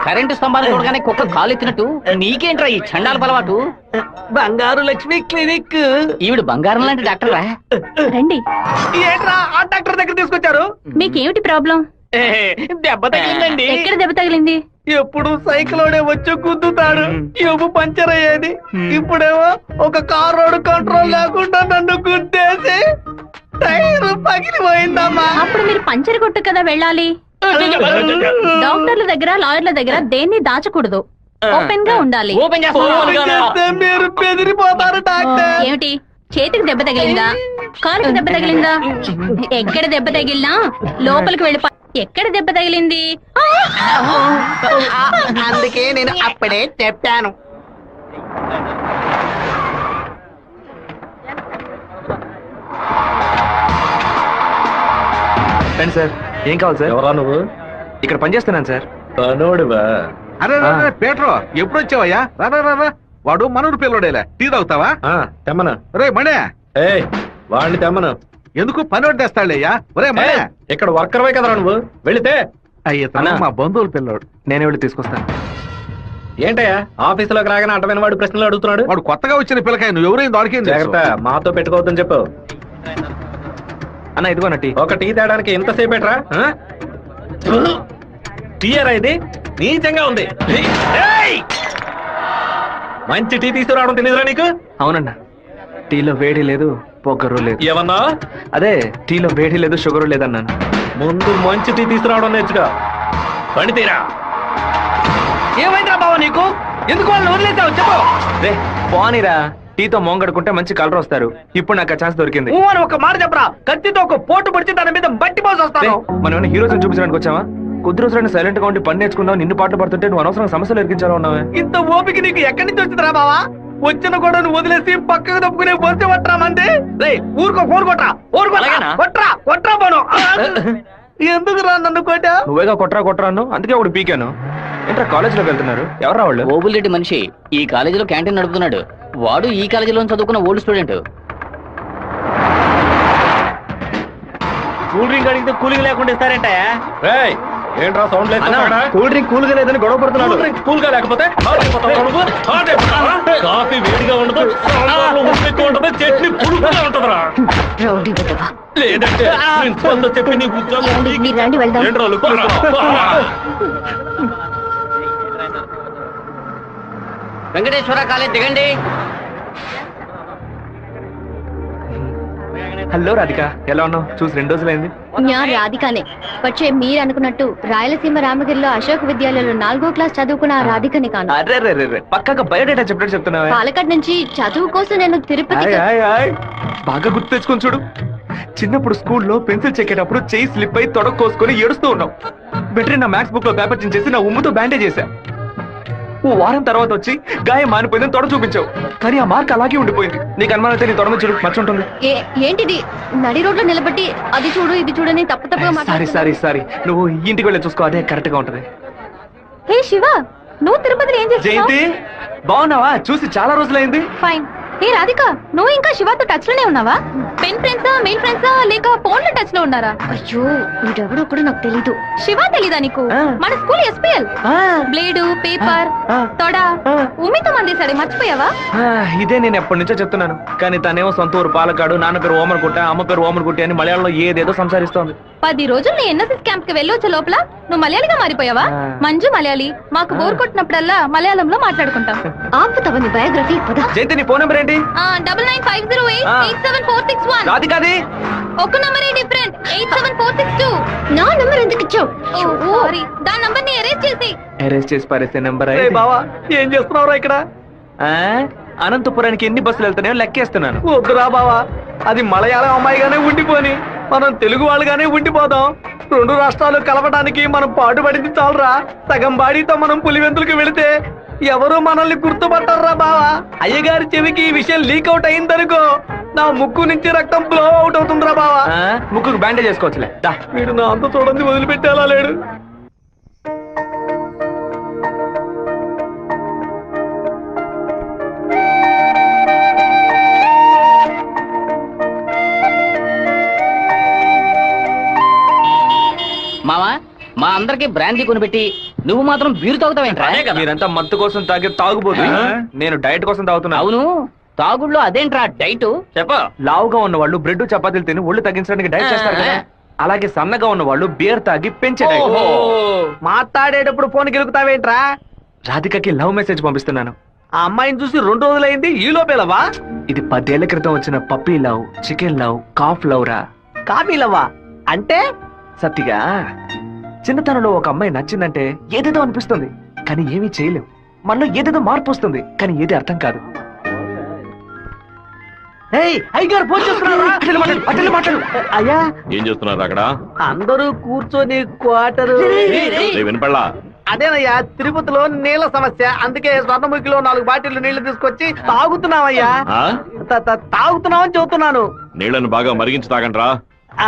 కరెంటు స్తంభాలు చూడగానే కుక్క కాలు ఎత్తినట్టు నీకేంట్రా ఈ చండాల అలవాటు? బంగారు లక్ష్మి క్లినిక్. ఈవిడ బంగారం లాంటి డాక్టర్ రా. రండి. ఏంట్రా ఆ డాక్టర్ దగ్గర తీసుకొచ్చారు? మీకేమిటి ప్రాబ్లం? దెబ్బ తగిలిందండి. ఎక్కడ దెబ్బ తగిలింది? ఎప్పుడు సైకిలోనే వచ్చి గుద్దుతాడు, ఎవ్వు పంచర్ అయ్యేది. ఇప్పుడేమో ఒక కార్ రోడ్ కంట్రోల్ లేకుండా నన్ను గుద్దేసి టైర్ పగిలిపోయిందమ్మా. అప్పుడు మీరు పంచర్ కొట్టు కదా వెళ్ళాలి. డాక్టర్ల దగ్గర, లాయర్ల దగ్గర దేన్ని దాచకూడదు, ఓపెన్ గా ఉండాలి. మీరు బెదిరిపోతారు డాక్టర్. ఏమిటి, చేతికి దెబ్బ తగిలిందా, కాలుకి దెబ్బ తగిలిందా? ఎక్కడ దెబ్బ తగిలినా లోపలికి వెళ్ళి ఎక్కడ దెబ్బ తగిలింది? అందుకే నేను అప్పుడే చెప్పాను. రండి సార్. ఏం కావాలి సార్? ఎవరా నువ్వు? ఇక్కడ పనిచేస్తున్నాను సార్. పనోడివా? అరే పేట్రో, ఎప్పుడు వచ్చావయ్యా? రా. వాడు మనూరు పిల్లడేలే. టీ తాగుతావా? తెమ్మను. రే మణే, వాడిని తెమ్మను. ఎందుకు పని తెస్తాడయ్యా? ఒరే మణే, ఇక్కడ వర్కర్వే కదరా నువ్వు, వెళితే. అయ్యా మా బంధువుల పిల్లోడు. నేనే వెళ్ళి తీసుకొస్తాను. ఏంటయ్యా ఆఫీసులోకి రాగానే అడ్డమైన వాడు ప్రశ్నలు అడుగుతున్నాడు? వాడు కొత్తగా వచ్చిన పిల్లకాయ, నువ్వు ఎవరైనా దొరికింది. జాగ్రత్త, మాతో పెట్టుకోవద్దని చెప్పు. అన్న ఇదిగోన టీ. ఒక టీ తేడానికి ఎంతసేపు ఎట్రా? టీయరా ఇది? నీచంగా ఉంది. మంచి టీ తీసుకురావడం తెలియదురా నీకు? అవునన్నా, టీలో వేడి లేదు, పొగరు లేదు. ఏమన్నా? అదే టీలో వేడి లేదు, షుగర్ లేదన్నాను. ముందు మంచి టీ తీసుకురావడం నేర్చుగా. పండి తీరా. ఏమైందిరా బావ నీకు? ఎందుకు వాళ్ళని వదిలేసావు చెప్పు. రే పోనీరా, టీతో మోంగడుకుంటే మంచి కలర్ వస్తారు. ఇప్పుడు నాకు ఆ ఛాన్స్ దొరికింది. అని ఒక మాట చెప్పరా, కత్తితో ఒక పోటు పడిచి దాని మీద బట్టి పోసి వస్తాను. మనం ఏమైనా హీరోస్ చూపించడానికి వచ్చావా? కొద్ది రోజులైనా సైలెంట్ గా ఉండి పని నేర్చుకుందాం, నిన్ను పాటలు పడుతుంటే నువ్వు అనవసరంగా సమస్యలు ఎరిగించాలో ఉన్నావే. ఇంత ఓపిక నీకు ఎక్కడి నుంచి వచ్చిందిరా బావా? వచ్చిన కూడా నువ్వు వదిలేసి పక్కకు తప్పుకునే పోతే పట్టరా మంది. రే ఊరుకో, ఫోన్ కొట్రా, కొట్రా పోను. ఎందుకు రా నన్ను కొట్టా? నువ్వేగా కొట్రా అన్ను, అందుకే ఒకటి పీకాను. ఏంట్రా కాలేజీలోకి వెళ్తున్నారు? ఎవరా వాళ్ళు? ఓబుల్రెడ్డి మనిషి ఈ కాలేజీలో క్యాంటీన్ నడుపుతున్నాడు. వాడు ఈ కాలేజీలో చదువుకున్న ఓల్డ్ స్టూడెంట్. కూల్ డ్రింక్ అడిగితే కూలింగ్ లేకుండా ఇస్తారంట. ఏంట్రా సౌండ్ లేదు? కూల్ డ్రింక్ కూల్ గా లేదని గొడవ పడుతున్నాడు. కూల్ గా లేకపోతే కాఫీ వేడిగా ఉండదు, ఎక్కువ ఉంటది, చట్నీ పురుగుగా ఉంటదిరా. లేదంటే ప్రిన్సిపల్ తో చెప్పి నీ ఉద్యోగం వెంకటేశ్వర కాలేజ్ దిగండి. హలో రాధిక, ఎలా ఉన్నావు? చూసి 2 రోజులైంది. ഞാൻ రాధికనే. പക്ഷേ మీరు అనుకున్నట్టు రాయలసీమ రామగిరిలో అశోక్ విద్యాలయంలో 4వ క్లాస్ చదువుకున్న ఆ రాధికని కాను. అరే పక్కగా బయోడేటా చెప్పినట్టు చెప్తున్నావా? పాలకాడ్ నుంచి చదువు కోసం నేను తిరుపతి. బాగా గుర్తు తెచ్చుకొని చూడు. చిన్నప్పుడు స్కూల్లో పెన్సిల్ చెక్కేటప్పుడు చెయ్యి స్లిప్ అయి తొడకు కోసుకొని ఏడుస్తూ ఉన్నావు. వెంటనే నా మ్యాథ్స్ బుక్ లో పేపర్ చించేసి నా ఉమ్ముతో బ్యాండేజ్ చేశా. ఓ వారం తర్వాత వచ్చి గాయం మానిపోయిందని తొడ చూపించావు, కానీ ఆ మార్క్ అలాగే ఉండిపోయింది. నీకు అనుమానం అయితే నీ తొడ మీద చూడు, మచ్చ ఉంటుంది. ఏంటిది నడి రోడ్లో నిలబెట్టి అది చూడు ఇది చూడని తప్పుగా సారీ నువ్వు ఇంటికి వెళ్ళి చూసుకో, అదే కరెక్ట్ గా ఉంటది. హే శివ, నువ్వు తిరుపతిలో ఏం చేస్తున్నావు? జయంతి బాగున్నావా? చూసి చాలా రోజులైంది. ఫైన్. ఏ రాధిక, నువ్వు ఇంకా శివతో టచ్ లోనే ఉన్నావా? పెన్ ఫ్రెండ్సా, మెయిల్ ఫ్రెండ్సా, లేక ఫోన్ లో టచ్ లో ఉన్నారా? అయ్యో వీడెవడో కూడా నాకు తెలీదు. శివ తెలీదా నీకు? మన స్కూల్ ఎస్పీఎల్ బ్లేడు, పేపర్, తొడ ఉమ్మితో మందేశాడు, మర్చిపోయావా? ఇదే నేను ఎప్పటి నుంచో చెప్తున్నాను, కానీ తనేమో సొంత ఊరు పాలకాడు, నాన్న పేరు ఓమర్గుట్ట, అమ్మ పేరు ఓమర్గుట్టి అని మలయాళంలో ఏదేదో సంసారిస్తోంది. 10 రోజులు నీ ఎన్ఎస్ఎస్ క్యాంప్ కి వెళ్ళి వచ్చే లోపల నువ్వు మలయాళిగా మారిపోయావా? మంజు మలయాళి, మాకు బోర్ కొట్టినప్పుడల్లా మలయాళంలో మాట్లాడుకుంటాం. ఆపుతావా నీ బయోగ్రఫీ? జయంతి నీ ఫోన్ నెంబర్ ఏంటి? 9950887461. రాధికాది ఒక నంబరే డిఫరెంట్, 87462. నా నంబర్ ఎందుకు ఇచ్చావు? సారీ, దాని నంబర్ ని ఎరేజ్ చేసి. అరెస్ట్ చేసి పారేసే నెంబర్. బావా ఏం చేస్తున్నావురా ఇక్కడ? అనంతపురానికి ఎన్ని బస్సులు వెళ్తానో లెక్కేస్తున్నాను. వద్దురా బావా, అది మలయాళం అమ్మాయిగానే ఉండిపోని మనం తెలుగు వాళ్ళుగానే ఉండిపోదాం. 2 రాష్ట్రాలు కలవడానికి మనం పాటుపడింది చాలరా. సగం బాడీతో మనం పులివెందులకు వెళితే ఎవరు మనల్ని గుర్తుపట్టారా బావా. అయ్యగారి చెవికి ఈ విషయం లీక్ అవుట్ అయిందనుకో, నా ముక్కు నుంచి రక్తం ఫ్లో అవుట్ అవుతుందిరా బావా. ముక్కుకు బ్యాండేజ్ చేసుకోవచ్చులే. వీడు నా అంత చూడండి వదిలిపెట్టేలా లేడు. మావా, మా అందరికి బ్రాందీ కొనిపెట్టి నువ్వు మాత్రం బీరు తాగుతావేంట్రా? మీరంతా మత్తు కోసం తాగే తాగుబోతు, నేను డైట్ కోసం తాగుతున్నా. అవును, తాగుళ్ళో అదేంట్రా డైట్? చెప్ప. లావుగా ఉన్న వాళ్ళు బ్రెడ్ చపాతీలు తిని ఒళ్ళు తగ్గించడానికి డైట్ చేస్తారు కదా, అలాగే సన్నగా ఉన్న వాళ్ళు బియర్ తాగి పెంచే డైట్. మాట్లాడేటప్పుడు ఫోన్ గెలుకుతావేంట్రా? రాధికకి లవ్ మెసేజ్ పంపిస్తున్నాను. ఆ అమ్మాయిని చూసి 2 రోజులైంది, ఈ లోపేలవా? ఇది 10 ఏళ్ల క్రితం వచ్చిన puppy love, chicken love, calf love రా. కాఫీ లవ్వా అంటే? సత్తిగా చిన్నతనంలో ఒక అమ్మాయి నచ్చిందంటే ఏదేదో అనిపిస్తుంది, కానీ ఏమీ చేయలేం. మనలో ఏదేదో మార్పు వస్తుంది, కానీ ఏది అర్థం కాదు. అయ్యా ఏం చేస్తున్నారు అక్కడ? అందరూ కూర్చొని క్వార్టరు. వినపడలా? అదేనయ్యా, తిరుపతిలో నీళ్ళ సమస్య, అందుకే స్వర్ణముఖిలో 4 బాటిల్ నీళ్లు తీసుకొచ్చి తాగుతున్నామయ్యా. తాగుతున్నామని చెబుతున్నాను. నీళ్లను బాగా మరిగించి తాగండ్రా.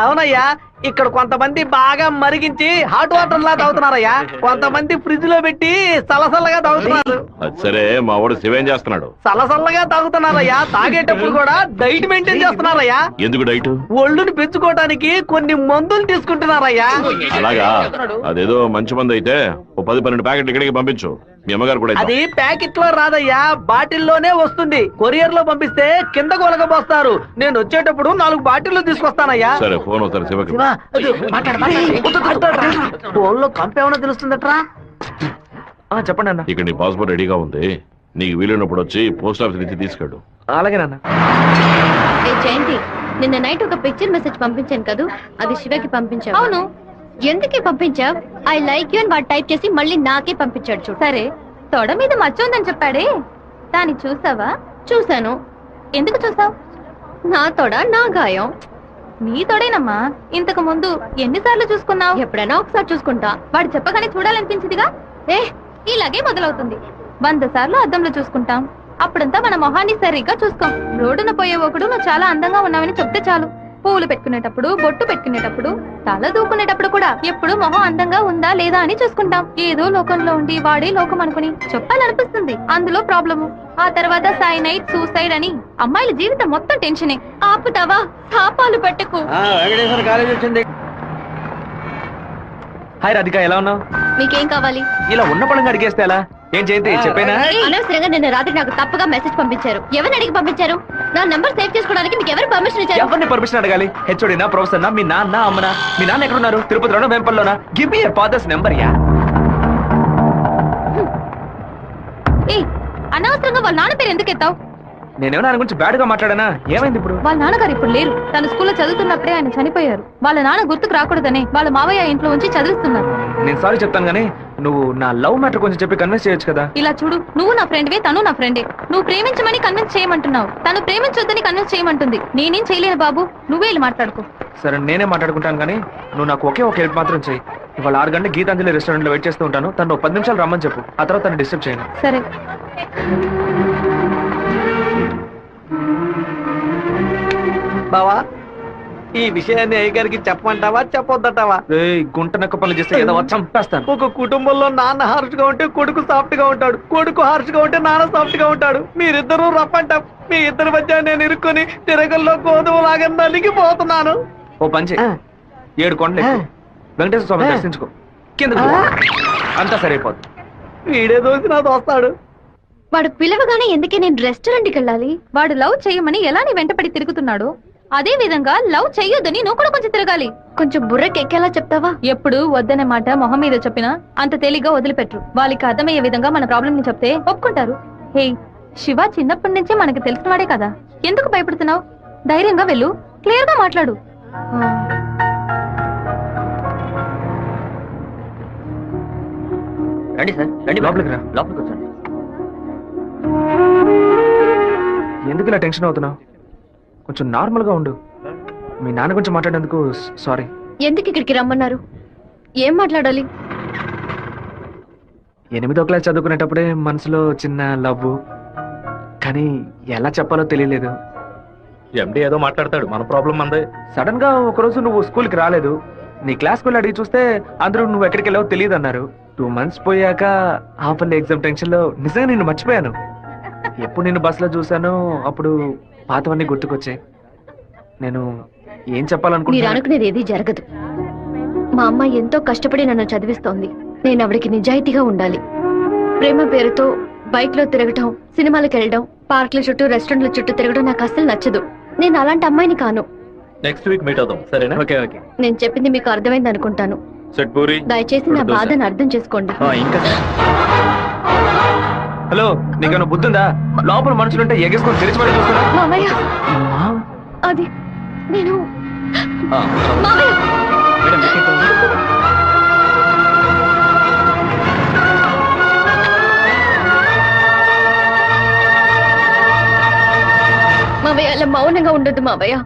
అవునయ్యా, ఇక్కడ కొంతమంది బాగా మరిగించి హాట్ వాటర్ లా తాగుతున్నారయ్యా, కొంతమంది ఫ్రిడ్జ్ లో పెట్టి సలసల్లగా తాగుతున్నారు. సరే, మా వాడు శివేం చేస్తున్నాడు? సలసల్లగా తాగుతున్నారయ్యా. తాగేటప్పుడు కూడా డైట్ మెయింటైన్ చేస్తున్నారయ్యా. ఎందుకు డైట్? ఒళ్ళుని పెంచుకోవడానికి కొన్ని మందులు తీసుకుంటున్నారయ్యా. అలాగా? అదేదో మంచి మంది అయితే ఓ 10-12 ప్యాకెట్లు ఇక్కడికి పంపించు. మీ అమ్మగారు కూడా అది ప్యాకెట్ లో రాదయ్యా, బాటిల్లోనే వస్తుంది. కొరియర్ లో పంపిస్తే కింద కొలకపోస్తారు. నేను వచ్చేటప్పుడు 4 బాటిల్లు తీసుకొస్తానయ్యా. సరే, ఫోన్ అవుతారు శివకి. ఫోన్ లో కంపేమన్నా తెలుస్తుందట్రా? చెప్పండి అన్న. ఇక్కడ నీ పాస్పోర్ట్ రెడీగా ఉంది, నీకు వీలున్నప్పుడు వచ్చి పోస్ట్ ఆఫీస్ నుంచి తీసుకెళ్ళు. అలాగే నాన్న. జయంతి, నిన్న నైట్ ఒక పిక్చర్ మెసేజ్ పంపించాను కదా, అది శివకి పంపించావు. అవును, ఎందుకే పంపించావు? ఐ లైక్ యూ అని వాడు టైప్ చేసి మళ్ళీ నాకే పంపించాడు. చూడు. సరే, తొడ మీద మచ్చ ఉందని చెప్పాడే, దాన్ని చూసావా? చూశాను. ఎందుకు చూసావు? నా తొడ నా గాయం. నీ తొడేనమ్మా. ఇంతకు ముందు ఎన్నిసార్లు చూసుకున్నావు? ఎప్పుడైనా ఒకసారి చూసుకుంటా. వాడు చెప్పగానే చూడాలనిపించిందిగా. ఇలాగే మొదలవుతుంది. 100 సార్లు అద్దంలో చూసుకుంటాం, అప్పుడంతా మన మొహాన్ని సరిగ్గా చూసుకోం. రోడ్డున పోయే ఒకడు నువ్వు చాలా అందంగా ఉన్నావని చెప్తే చాలు. పూలు పెట్టుకునేటప్పుడు, బొట్టు పెట్టుకునేటప్పుడు, తల దూకునేటప్పుడు కూడా ఎప్పుడు మొహం అందంగా ఉందా లేదా అని చూసుకుంటాం. ఏదో లోకంలో ఉండి వాడే లోకం అనుకుని చెప్పాలనిపిస్తుంది. అందులో ప్రాబ్లము. ఆ తర్వాత సైనైడ్, సూసైడ్ అని అమ్మాయిల జీవితం మొత్తం టెన్షనే. ఆపుతావా? శాపాలు పెట్టకు. కాలేజ్ వచ్చింది. హాయ్ రాధిక, ఎలా ఉన్నావు? మీకేం కావాలి? ఇలా ఉన్న పడంగా అడిగేస్తే ఎలా? ఏం జయంతి చెప్పేనా? అనవసరంగా నిన్న రాత్రి నాకు తప్పుగా మెసేజ్ పంపించారు. ఎవరిని అడిగి పంపించారు? నా నంబర్ సేవ్ చేసుకోవడానికి మీకు ఎవరు పర్మిషన్ ఇచ్చారు? ఎవరిని పర్మిషన్ అడగాలి? హెచ్ఓడినా, ప్రొఫెసర్నా, మీ నాన్న, అమ్మనా? మీ నాన్న ఎక్కడున్నారు? తిరుపతిలోనా, వెంపల్లోనా? Give me your father's number. Yeah. అనవసరంగా వాళ్ళ నాన్న పేరు ఎందుకు ఎత్తావు? నేనేమన్నా ఆయన గురించి బ్యాడ్ గా మాట్లాడానా? ఏమైంది ఇప్పుడు? వాళ్ళ నాన్నగారు ఇప్పుడు లేరు. తన స్కూల్లో చదువుతున్నప్పుడే ఆయన చనిపోయారు. వాళ్ళ నాన్న గుర్తుకు రాకూడదని వాళ్ళ మావయ్య ఇంట్లో ఉంచి చదివిస్తున్నారు. నేను సారీ చెప్తాను గానీ నువ్వు నా లవ్ మ్యాటర్ కొంచెం చెప్పి కన్విన్స్ చేయొచ్చు కదా. ఇలా చూడు, నువ్వు నా ఫ్రెండ్వే, తను నా ఫ్రెండే. నువ్వు ప్రేమించమని కన్విన్స్ చేయమంటున్నావు, తను ప్రేమించొద్దని కన్విన్స్ చేయమంటుంది. నేనేం చేయలేను బాబు, నువ్వే వెళ్ళి మాట్లాడుకో. సరే, నేనే మాట్లాడుకుంటాను కానీ నువ్వు నాకు ఒకే ఒక హెల్ప్ మాత్రం చెయ్యి. ఇవాళ 6 గంటల గీతాంజలి రెస్టారెంట్ లో వెయిట్ చేస్తూ ఉంటాను. తను 10 నిమిషాలు రమ్మని చెప్పు, ఆ తర్వాత తను డిస్టర్బ్ చేయను. సరే. బావా ఈ విషయాన్ని అయ్యగారికి చెప్పమంటావా చెప్పొద్దంటావా? గుంట నక్క పనులు చేస్తే ఏదో చంపేస్తాను. ఒక కుటుంబంలో నాన్న హార్ష్ గా ఉంటే కొడుకు సాఫ్ట్ గా ఉంటాడు, కొడుకు హార్ష్ గా ఉంటే నాన్న సాఫ్ట్ గా ఉంటాడు. మీరిద్దరూ రప్పంటాం. మీ ఇద్దరి మధ్య నేను ఇరుక్కుని తిరగల్లో గోధుమ లాగా నలిగిపోతున్నాను. ఓ పంచే 7 కొండలు ఎక్కు. వెంకటేశ్వర స్వామి దర్శించుకో, కింద అంతా సరైపోద్ది. వీడే దోసి నా దోస్తాడు. వాడు పిలవగానే ఎందుకే నేను రెస్టారెంట్కి వెళ్ళాలి? వాడు లవ్ చెయ్యమని ఎలా నీ వెంటపడి తిరుగుతున్నాడు, అదే విధంగా లవ్ చెయ్యొద్దని నువ్వు కూడా కొంచెం తిరగాలి. కొంచెం బుర్రకి ఎక్కేలా చెప్తావా? ఎప్పుడు వద్దనే మాట మొహం మీద చెప్పినా అంత తేలిగ్గా వదిలిపెట్టరు. వాళ్ళకి అర్థమయ్యే విధంగా మన ప్రాబ్లం ని చెప్తే ఒప్పుకుంటారు. హే, శివ చిన్నప్పటి నుంచే మనకి తెలిసిన వాడే కదా, ఎందుకు భయపడుతున్నావు? ధైర్యంగా వెళ్ళు, క్లియర్ గా మాట్లాడు. రండి సార్, రండి లోపలికి రా. లోపలికి వచ్చండి. ఎందుకు ఇలా టెన్షన్ అవుతున్నావు? కొంచెం నార్మల్ గా ఉండు. మీ నాన్న గురించి మాట్లాడేందుకు సారీ. ఎందుకు ఇక్కడికి రమ్మన్నారు? ఏం మాట్లాడాలి? 8వ క్లాస్ చదువుకునేటప్పుడే మనసులో చిన్న లవ్, కానీ ఎలా చెప్పాలో తెలియలేదు. ఎండి ఏదో మాట్లాడతాడు, మన ప్రాబ్లం మందే. సడన్ గా ఒకరోజు నువ్వు స్కూల్కి రాలేదు. నీ క్లాస్కి వెళ్ళి అడిగి చూస్తే అందరూ నువ్వు ఎక్కడికి వెళ్ళావో తెలియదు అన్నారు. 2 months పోయాక హాఫర్లీ ఎగ్జామ్ టెన్షన్ లో నిజంగా నిన్ను మర్చిపోయాను. ఎప్పుడు నిన్ను బస్సులో చూసానో అప్పుడు పాతవన్నీ గుర్తుకొచ్చాయి. నేను ఏం మీరు చెప్పాలనుకుంటున్నా? అనుకునేది ఏది జరగదు. మా అమ్మ ఎంతో కష్టపడి నన్ను చదివిస్తోంది. నేను ఆవిడకి నిజాయితీగా ఉండాలి. ప్రేమ పేరుతో బైక్ లో తిరగటం, సినిమాలకు వెళ్ళడం, పార్కుల చుట్టూ రెస్టారెంట్ల చుట్టూ తిరగడం నాకు అస్సలు నచ్చదు. నేను అలాంటి అమ్మాయిని కాను. నెక్స్ట్ వీక్ మీట్ అవుదాం, సరేనా? Okay okay. నేను చెప్పింది మీకు అర్థమైంది అనుకుంటాను. సెట్ పూరి. దయచేసి నా బాధను అర్థం చేసుకోండి. ఇంకా హలో, నీకేమైనా బుద్ధుందా? లోపల మనుషులుంటే ఎగేసుకొని తెరిచి పడి చూస్తున్నా. మామయ్య, అది నేను మామయ్య. మావయ్య, అలా మౌనంగా ఉండొద్దు మావయ్య.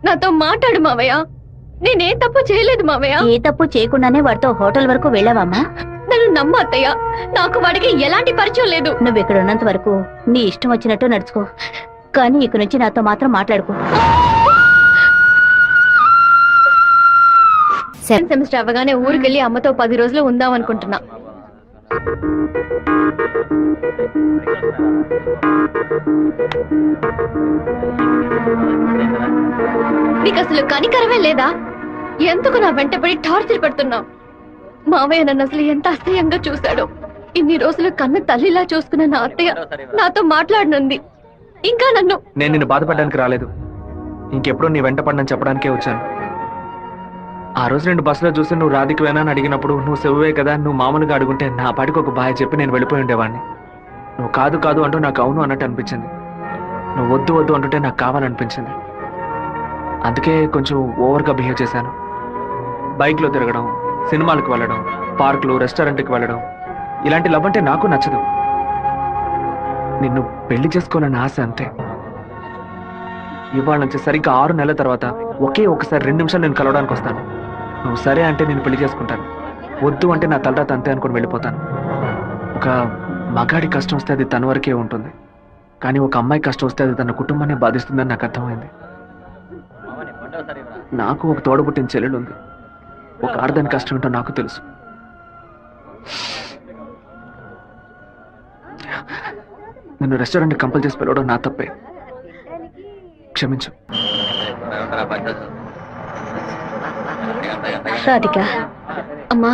నాతో మాట్లాడు మావయ్య. నేనే తప్పు చేయలేదు మావయ్య. ఏ తప్పు చేయకుండానే వాడితో హోటల్ వరకు వెళ్ళావమ్మా? నన్ను నమ్మ అత్తయ్య, నాకు వాడికి ఎలాంటి పరిచయం లేదు. నువ్వు ఇక్కడ ఉన్నంత వరకు నీ ఇష్టం వచ్చినట్టు నడుచుకో, కానీ ఇక నుంచి నాతో మాత్రం మాట్లాడుకో. సెమిస్టర్ అవగానే ఊరికెళ్ళి అమ్మతో 10 రోజులు ఉందాం అనుకుంటున్నా. నీకు అసలు కనికరమే లేదా? ఎందుకు నా వెంటబడి టార్చర్ పెడుతున్నావు? మావయ్య నన్ను అసలు ఎంత అసహ్యంగా చూశాడో. ఇన్ని రోజులు కన్న తల్లిలా చూసుకున్న నా అత్తయ్య నాతో మాట్లాడనుంది. ఇంకా నన్ను నేను నిన్ను బాధపడడానికి రాలేదు, ఇంకెప్పుడు నీ వెంట పడనని చెప్పడానికే వచ్చాను. ఆ రోజు నేను బస్సులో చూసి నువ్వు రాధికి వేనా అని అడిగినప్పుడు నువ్వు సెవ్వే కదా, నువ్వు మామూలుగా అడుగుంటే నా పాటికి ఒక బాయ్ చెప్పి నేను వెళ్ళిపోయి ఉండేవాడిని. నువ్వు కాదు కాదు అంటూ నాకు అవును అన్నట్టు అనిపించింది. నువ్వు వద్దు వద్దు అంటుంటే నాకు కావాలనిపించింది. అందుకే కొంచెం ఓవర్గా బిహేవ్ చేశాను. బైక్లో తిరగడం, సినిమాలకు వెళ్ళడం, పార్కులు, రెస్టారెంట్కి వెళ్ళడం, ఇలాంటి లవ్ అంటే నాకు నచ్చదు. నిన్ను పెళ్లి చేసుకోవాలని ఆశ అంతే. ఇవాళ నుంచి సరిగ్గా 6 నెలల తర్వాత ఒకే ఒకసారి 2 నిమిషాలు నేను కలవడానికి వస్తాను. నువ్వు సరే అంటే నేను పెళ్లి చేసుకుంటాను, వద్దు అంటే నా తలరాత అంతే అనుకుని వెళ్ళిపోతాను. ఒక మగాడి కష్టం వస్తే అది తన వరకే ఉంటుంది, కానీ ఒక అమ్మాయి కష్టం వస్తే అది తన కుటుంబాన్ని బాధిస్తుందని నాకు అర్థమైంది. నాకు ఒక తోడబుట్టిన చెల్లెలు ఉంది. ఒక ఆడదాని కష్టం ఏంటో నాకు తెలుసు. నిన్ను రెస్టారెంట్ కంపల్ చేసి పిలవడం నా తప్పే, క్షమించు. రాధిక, అమ్మా,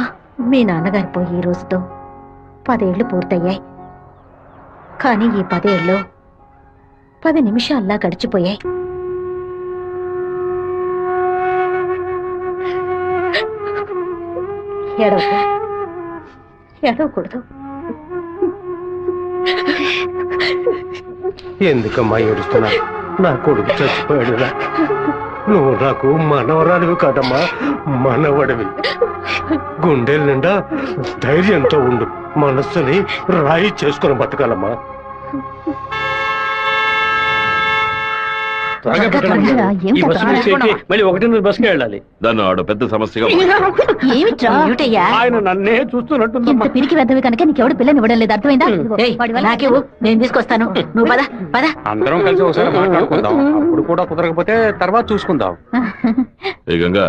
మీ నాన్నగారు పోయి ఈ రోజుతో 10 ఏళ్లు పూర్తయ్యాయి. కానీ ఈ 10 ఏళ్ళు 10 నిమిషాల్లా గడిచిపోయాయి. ఏడవకూడదు. ఎందుకమ్మా ఏడుస్తున్నా? నా కొడుకు చచ్చిపోయాడురా. నువ్వు నాకు మనవరాలివి కాదమ్మా, మనవడివి. గుండెల నిండా ధైర్యంతో ఉండు, మనస్సుని రాయి చేసుకుని బతకాలమ్మా. త్వరగా పెట్టండి. ఈ బస్సు మిస్ అయితే మళ్ళీ 1 బస్కి వెళ్ళాలి. దాన్ని ఆడు పెద్ద సమస్యగా ఏమిట్రా ఏమిటయ్యా ఆయన నన్నే చూస్తున్నట్టుందమ్మా. ఇంత పిరికి వెద్దవి కనుక నీకెవడు పిల్లని ఇవ్వడం లేదు అర్థమైందా వాడి వల్ల నాకేవు నేను తీసుకొస్తాను నువ్వు పద పద అందరం కలిసి ఒకసారి మాట్లాడుకుందాం. అప్పుడు కూడా కుదరకపోతే తర్వాత చూసుకుందాం. ఏ గంగా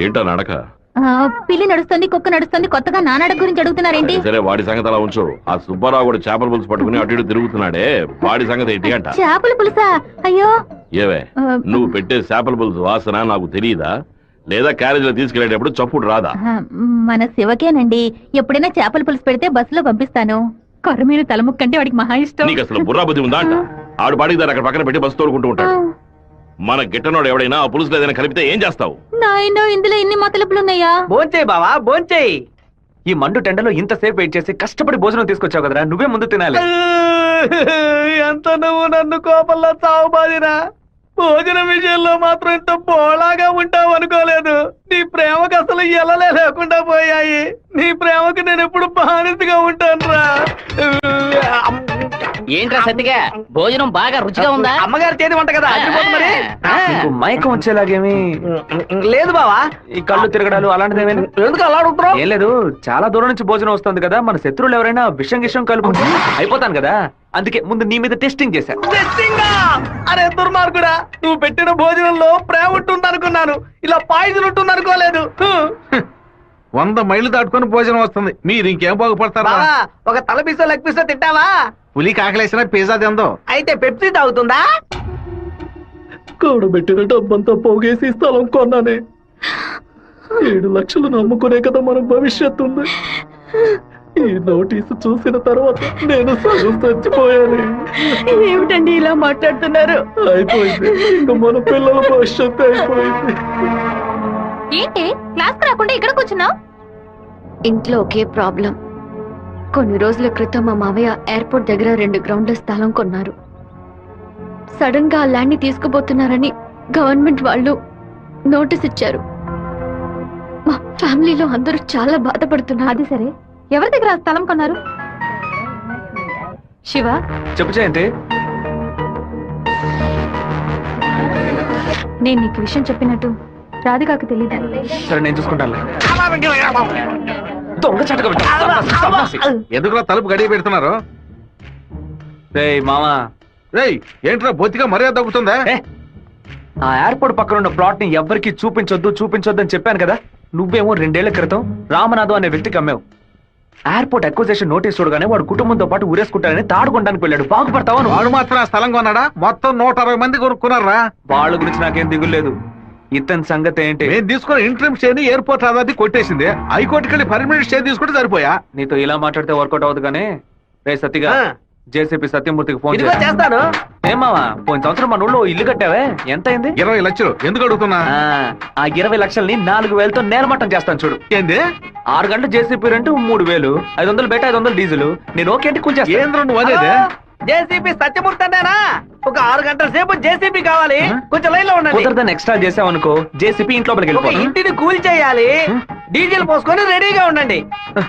ఏంటా నడక? పిల్లి నడుస్తుంది కుక్క నడుస్తుంది కొత్తగా నానాడ గురించి అడుగుతున్నారేంటి? సరే వాడి సంగతి అలా ఉంచు. ఆ సుబ్బారావు కూడా చేపల పులుసు పట్టుకుని అటు ఇటు తిరుగుతున్నాడే, వాడి సంగతి ఏంటి అంట? చేపల పులుసా? అయ్యో ఏవే నువ్వు పెట్టే చేపల పులుసు వాసన నాకు తెలియదా? లేదా క్యారేజీలో తీసుకెళ్లేటప్పుడు చప్పుడు రాదా? మన శివకేనండి. ఎప్పుడైనా చేపల పులుసు పెడితే బస్సులో పంపిస్తాను. కొరమీను తలముక్కంటే వాడికి మహా ఇష్టం. నీకు అసలు బుర్రా బుద్ధి ఉందా అంట? ఆడు పాడికి దాన్ని అక్కడ పక్కన పెట్టి బస్సు తోడుకుంటూ ఉంటాడు. మన గిట్టనోడు ఎవడైనా ఆ పులుసులో ఏదైనా కలిపితే ఏం చేస్తావు? నాయనో ఇందులో ఎన్ని మతలపులున్నాయా? భోంచేయి బావా భోంచేయి. ఈ మండు టెండలో ఇంతసేపు వెయిట్ చేసి కష్టపడి భోజనం తీసుకొచ్చావు కదరా, నువ్వే ముందు తినాలి. ఎంత నువ్వు నన్ను కోపంలో చావు బాదిరా. భోజనం విషయంలో మాత్రం ఇంత బోళాగా ఉంటావు అనుకోలేదు. నీ ప్రేమకు అసలు ఎలలే లేకుండా పోయాయి. నీ ప్రేమకు నేను ఎప్పుడు బానిసగా ఉంటాను రా. ఏంట్రా సత్తిగా భోజనం బాగా రుచిగా ఉందా? అమ్మగారు చేతి వంట కదా మరి. నీకు మైకం వచ్చేలాగేమి లేదు బావా. ఈ కళ్ళు తిరగడాలు అలాంటిదేమైనా? ఎందుకు అలా అడుగుతున్నావు? ఏం లేదు, చాలా దూరం నుంచి భోజనం వస్తుంది కదా, మన శత్రువులు ఎవరైనా విషం గిషం కలుపుకుంటే అయిపోతాను కదా, అందుకే ముందు నీ మీద టెస్టింగ్ చేశా. అరే దుర్మార్గుడా, నువ్వు పెట్టిన భోజనంలో ప్రేమ ఉంటుంది అనుకున్నాను, ఇలా పాయిజన్ ఉంటుంది అనుకోలేదు. 100 మైళ్ళు దాటుకొని భోజనం వస్తుంది, మీరు ఇంకేం బాగుపడతారా? ఒక తల పీసో లెగ్ పీసో తింటావా? పులి కాకలేసిన పిజ్జా తిందో. అయితే పెప్సీ తాగుతుందా? కూడబెట్టిన డబ్బంతా పోగేసి స్థలం కొన్నానే. 7 లక్షలు నమ్ముకునే కదా మన భవిష్యత్తు ఉంది. ఈ నోటీసు చూసిన తర్వాత నేను సగం చచ్చిపోయాను. ఏమిటండి ఇలా మాట్లాడుతున్నారు? అయిపోయింది, ఇంకా మన పిల్లల భవిష్యత్తు అయిపోయింది. ఏంటి క్లాస్ రాకుండా ఇక్కడ కూర్చున్నావు? ఇంట్లో ఒకే ప్రాబ్లం. కొన్ని రోజుల క్రితం మా మావయ్య ఎయిర్పోర్ట్ దగ్గర 2 గ్రౌండ్ల స్థలం కొన్నారు. సడన్ గా ఆ ల్యాండ్ ని తీసుకుపోతున్నారని గవర్నమెంట్ వాళ్ళు నోటీస్ ఇచ్చారు. మా ఫ్యామిలీలో అందరూ చాలా బాధపడుతున్నారు. అది సరే, ఎవరి దగ్గర ఆ స్థలం కొన్నారు? శివ చెప్పు జయంతి. నేను నీకు విషయం చెప్పినట్టు రాధికాకు తెలీదు. సరే నేను చూసుకుంటాను. ఎందుకులా తలుపు గడియ పెడుతున్నారు? రేయ్ మామా, రేయ్ ఏంట్రా బొత్తిగా మర్యాద తగ్గుతుందా? ఆ ఎయిర్పోర్ట్ పక్కన ఉన్న ప్లాట్ ని ఎవ్వరికి చూపించొద్దు అని చెప్పాను కదా. నువ్వేమో 2 ఏళ్ల క్రితం రామనాథం అనే వ్యక్తికి అమ్మావు. ఎయిర్పోర్ట్ అక్విజిషన్ నోటీస్ చూడగానే వాడు కుటుంబంతో పాటు ఊరేసుకుంటానని తాడుకొనడానికి వెళ్ళాడు. బాగుపడతావా? వాడు మాత్రం ఆ స్థలం కొన్నాడా? మొత్తం 160 మంది కొనుక్కున్నారా? వాళ్ళ గురించి నాకేం దిగులేదు. ఇతని సంగతి ఏంటి? నేను తీసుకున్న ఇంట్రీమ్ స్టే ని ఎయిర్పోర్ట్ అథారిటీ కొట్టేసింది. హైకోర్టుకి వెళ్ళి పర్మనెంట్ స్టే తీసుకుంటే సరిపోయా. నీతో ఇలా మాట్లాడితే వర్కౌట్ అవ్వదు కానీ రే సత్తిగా, జేసీపీ సత్యమూర్తికి ఫోన్ చేస్తాను. ఏమావా, పోయిన సంవత్సరం మన ఊళ్ళో ఇల్లు కట్టావే, ఎంత అయింది? 20 లక్షలు. ఎందుకు అడుగుతున్నా? ఆ 20 లక్షల్ని 4,000తో నేలమట్టం చేస్తాను చూడు. ఏంది? 6 గంటలు జేసీపీ రెంట్ 3,000, 500 బయట 500 డీజిల్. నేను ఓకే అంటే కొంచెం ఏంద్ర నువ్వు అనేది? జేసీబీ సత్యమూర్తి అన్నానా? ఒక 6 గంటల సేపు జేసీబీ కావాలి, కొంచెం లైన్ లో ఉండండి. కుదరదని ఎక్స్ట్రా చేసావనుకో జేసీపీ ఇంట్లో ఒక ఇంటిని కూల్ చేయాలి, డీజిల్ పోసుకొని రెడీగా ఉండండి.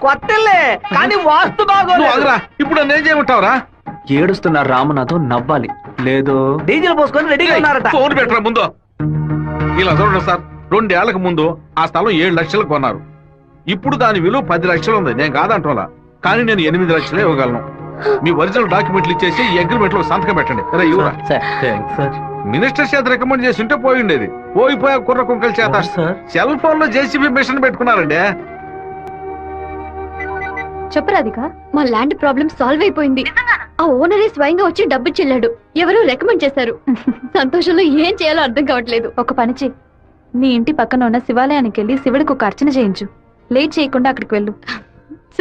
కొత్తలే కానీ వాస్తు బాగోలేదు. ఇప్పుడు నేను చేయమంటావురా? ఏడుస్తున్నారు రామనాథం, నవ్వాలి. లేదు డీజిల్ పోసుకొని రెడీగా ఉన్నారట. ఫోన్ పెట్టరా ముందు. ఇలా చూడండి సార్, 2 ఏళ్లకు ముందు ఆ స్థలం 7 లక్షలకు కొన్నారు. ఇప్పుడు దాని విలువ 10 లక్షలు ఉంది. నేను కాదంటోలా, కానీ నేను 8 లక్షలే ఇవ్వగలను. మీ ఒరిజినల్ డాక్యుమెంట్లు ఇచ్చేసి ఈ అగ్రిమెంట్ లో సంతకం పెట్టండి. మినిస్టర్ చేత రికమెండ్ చేసి ఉంటే పోయి ఉండేది. పోయిపోయా కుర్ర కుంకల చేత సెల్ ఫోన్ లో జేసీబీ మిషన్ పెట్టుకున్నారండి. చెప్పు రాధిక. మా ల్యాండ్ ప్రాబ్లం సాల్వ్ అయిపోయింది. ఆ ఓనరే స్వయంగా వచ్చి డబ్బు చెల్లాడు. ఎవరు రికమెండ్ చేశారు. సంతోషంలో ఏం చేయాలో అర్థం కావట్లేదు. ఒక పని చెయ్యి, నీ ఇంటి పక్కన ఉన్న శివాలయానికి వెళ్ళి శివుడికి ఒక అర్చన చేయించు. లేట్ చేయకుండా అక్కడికి వెళ్ళు.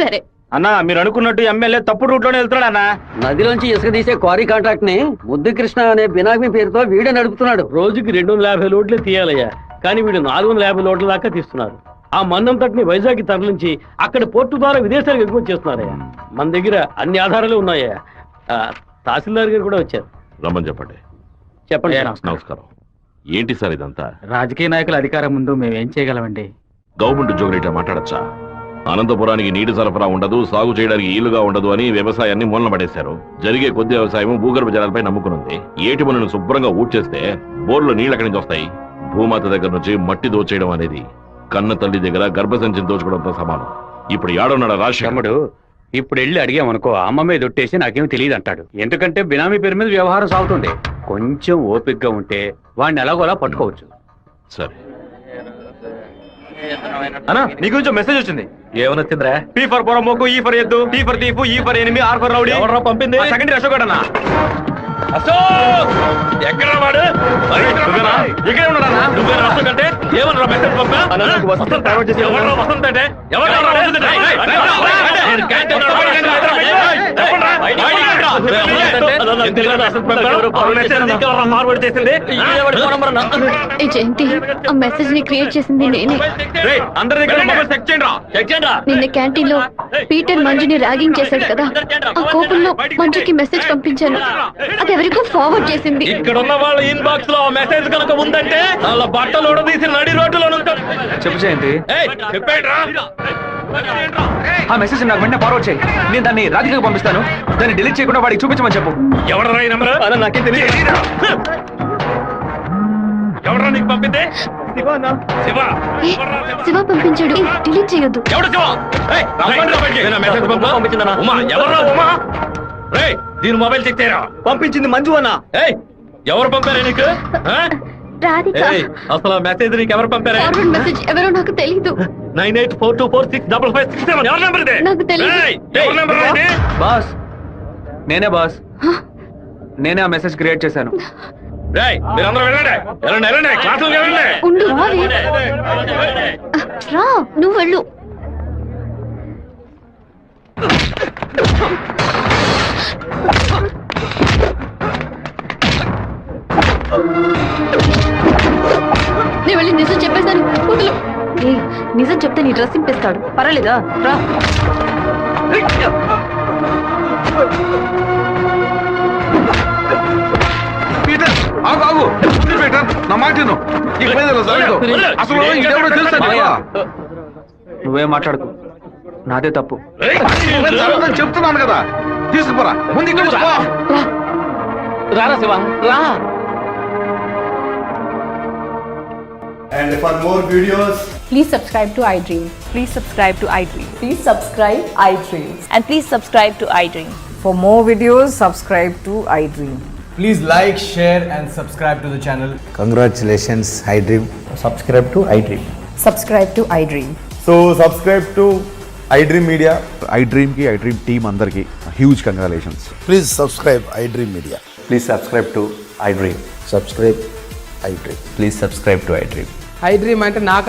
సరే అన్నా, మీరు అనుకున్నట్టు ఎమ్మెల్యే తప్పుడు రూట్ లోనే వెళ్తున్నాడు అన్న. నదిలోంచి ఇసుక తీసే క్వారీ కాంట్రాక్ట్ ని ముద్దు కృష్ణ అనే బినామీ పేరుతో వీడే నడుపుతున్నాడు. రోజుకి 250 లోడ్లే తీయాలయ్యా, కానీ వీడు 450 లోడ్ల దాకా తీస్తున్నారు. ఆ మన్నం తట్టుని వైజాగ్ తరలించి అక్కడ పోర్టు ద్వారా విదేశాలకు ఎగుమతి చేస్తున్నారయ్యా. మన దగ్గర అన్ని ఆధారాలు ఉన్నాయా. తహసీల్దార్ గారు కూడా వచ్చారు. రమ్మని చెప్పండి. చెప్పండి. నమస్కారం. ఏంటి సార్ ఇదంతా? రాజకీయ నాయకుల అధికారం ముందు మేమేం చేయగలమండి? గవర్నమెంట్ ఉద్యోగులు ఇట్లా మాట్లాడచ్చా? అనంతపురానికి నీటి సరఫరా ఉండదు, సాగు చేయడానికి ఈలుగా ఉండదు అని వ్యవసాయాన్ని మూలన పడేశారు. జరిగే కొద్ది వ్యవసాయం భూగర్భ జలాలపై నమ్ముకునుంది. ఏటి పనులను శుభ్రంగా ఊడ్చేస్తే బోర్లు నీళ్ళు ఎక్కడి నుంచి వస్తాయి? భూమాత దగ్గర నుంచి మట్టి దోచేయడం అనేది కన్న తల్లి దగ్గర గర్భసంచిని దోచుకోవడంతో సమానం. ఇప్పుడు ఏడున్నాడు రాజశేఖరుడు. ఇప్పుడు వెళ్ళి అడిగామనుకో అమ్మ మీద ఒట్టేసి నాకేం తెలియదు అంటాడు. ఎందుకంటే బినామీ పేరు మీద వ్యవహారం సాగుతుంది. కొంచెం ఓపికగా ఉంటే వాడిని ఎలాగోలా పట్టుకోవచ్చు. సరే అన్నా నీ గురించి మెసేజ్ వచ్చింది. ఏమనొచ్చిందిరా? పీ ఫర్ పొరమోకు, ఈ ఫర్ ఎద్దు, టీ ఫర్ తీపు, E for enemy, R for rowdy. ఎవరు పంపింది? సెకండరీ అశోక్ అన్న. అశోక్ ఎక్కడ వాడు? ఇక్కడే ఉన్నాడా? నువ్వేనా అశోక్ అంటే? ఏమన్నా మెసేజ్ పంపా? ఎవరు వసంత అంటే? ఎవరు ఫార్వర్డ్ చేసింది? ఈ జయంతి ఆ మెసేజ్ ని క్రియేట్ చేసింది నేనే. అందరి దగ్గర మొబైల్ చెక్ చేయండి. నిన్న క్యాంటీన్ లో పీటర్ మంజుని ర్యాగింగ్ చేశాడు కదా, ఆ కోపంలో మంజుకి మెసేజ్ పంపించాను. అది ఎవరికో ఫార్వర్డ్ చేసింది. ఇక్కడ ఉన్న వాళ్ళ ఇన్బాక్స్ లో మెసేజ్ కనుక ఉందంటే వాళ్ళ బట్టలు ఉడదీసి నడి రోడ్డులో చెప్పు జయంతి. ఆ మెసేజ్ నాకు వెంటనే ఫార్వర్డ్ చేయి. నేను దాన్ని రాధికకు పంపిస్తాను. దాన్ని డిలీట్ చేయకుండా వాడికి చూపించమని చెప్పు. ఎవడరా ఈ నెంబర్? నాకేం తెలియదు. ఎవడరా నీకు పంపింది? శివ పంపించాడు. డిలీట్ చేయొద్దు. ఎవడు శివ? పంపించిందన్నా ఉమా. ఎవరా ఉమా? దీని మొబైల్ చెక్ చేయరా. పంపించింది మంజు అన్న. ఎవరు పంపారా నీకు? రాధిక. అసలు మెసేజ్ నీకు ఎవరు పంపారా? ఫార్వర్డ్ మెసేజ్ ఎవరో నాకు తెలీదు. 9842465567 ఎవరి నెంబర్ ఇది? నాకు తెలీదు. ఎవరి నెంబర్ ఇది? బాస్ నేనే బాస్. నేనే ఆ మెసేజ్ క్రియేట్ చేశాను. మీరందరూ వెళ్ళండి. క్లాసులు వెళ్ళండి. ఉండు రా, నువ్వు వెళ్ళు. నేను వెళ్ళి నిజం చెప్పేశాను. వదులు. నిజం చెప్తే నీ డ్రెస్ ఇంపేస్తాడు. పర్వాలేదా? రా. ఆగు పీటర్, నా మాట విను. అసలు ఇదెవడో తెలుసా? నువ్వేం మాట్లాడుకో, నాదే తప్పు. చెప్తున్నాను కదా, తీసుకుపోరా. ముందు ఇక్కడ రారా శివ రా. And for more videos, please subscribe to iDream. Please subscribe to iDream. Please subscribe iDream. And please subscribe to iDream. For more videos, subscribe to iDream. please like, share and subscribe to the channel. Congratulations, iDream. Subscribe to iDream. Subscribe to iDream. So subscribe to iDream Media. iDream ki iDream team andarki huge congratulations. Please subscribe iDream Media. Please subscribe to iDream. Subscribe iDream. Please subscribe to iDream. iDream అంటే నాకు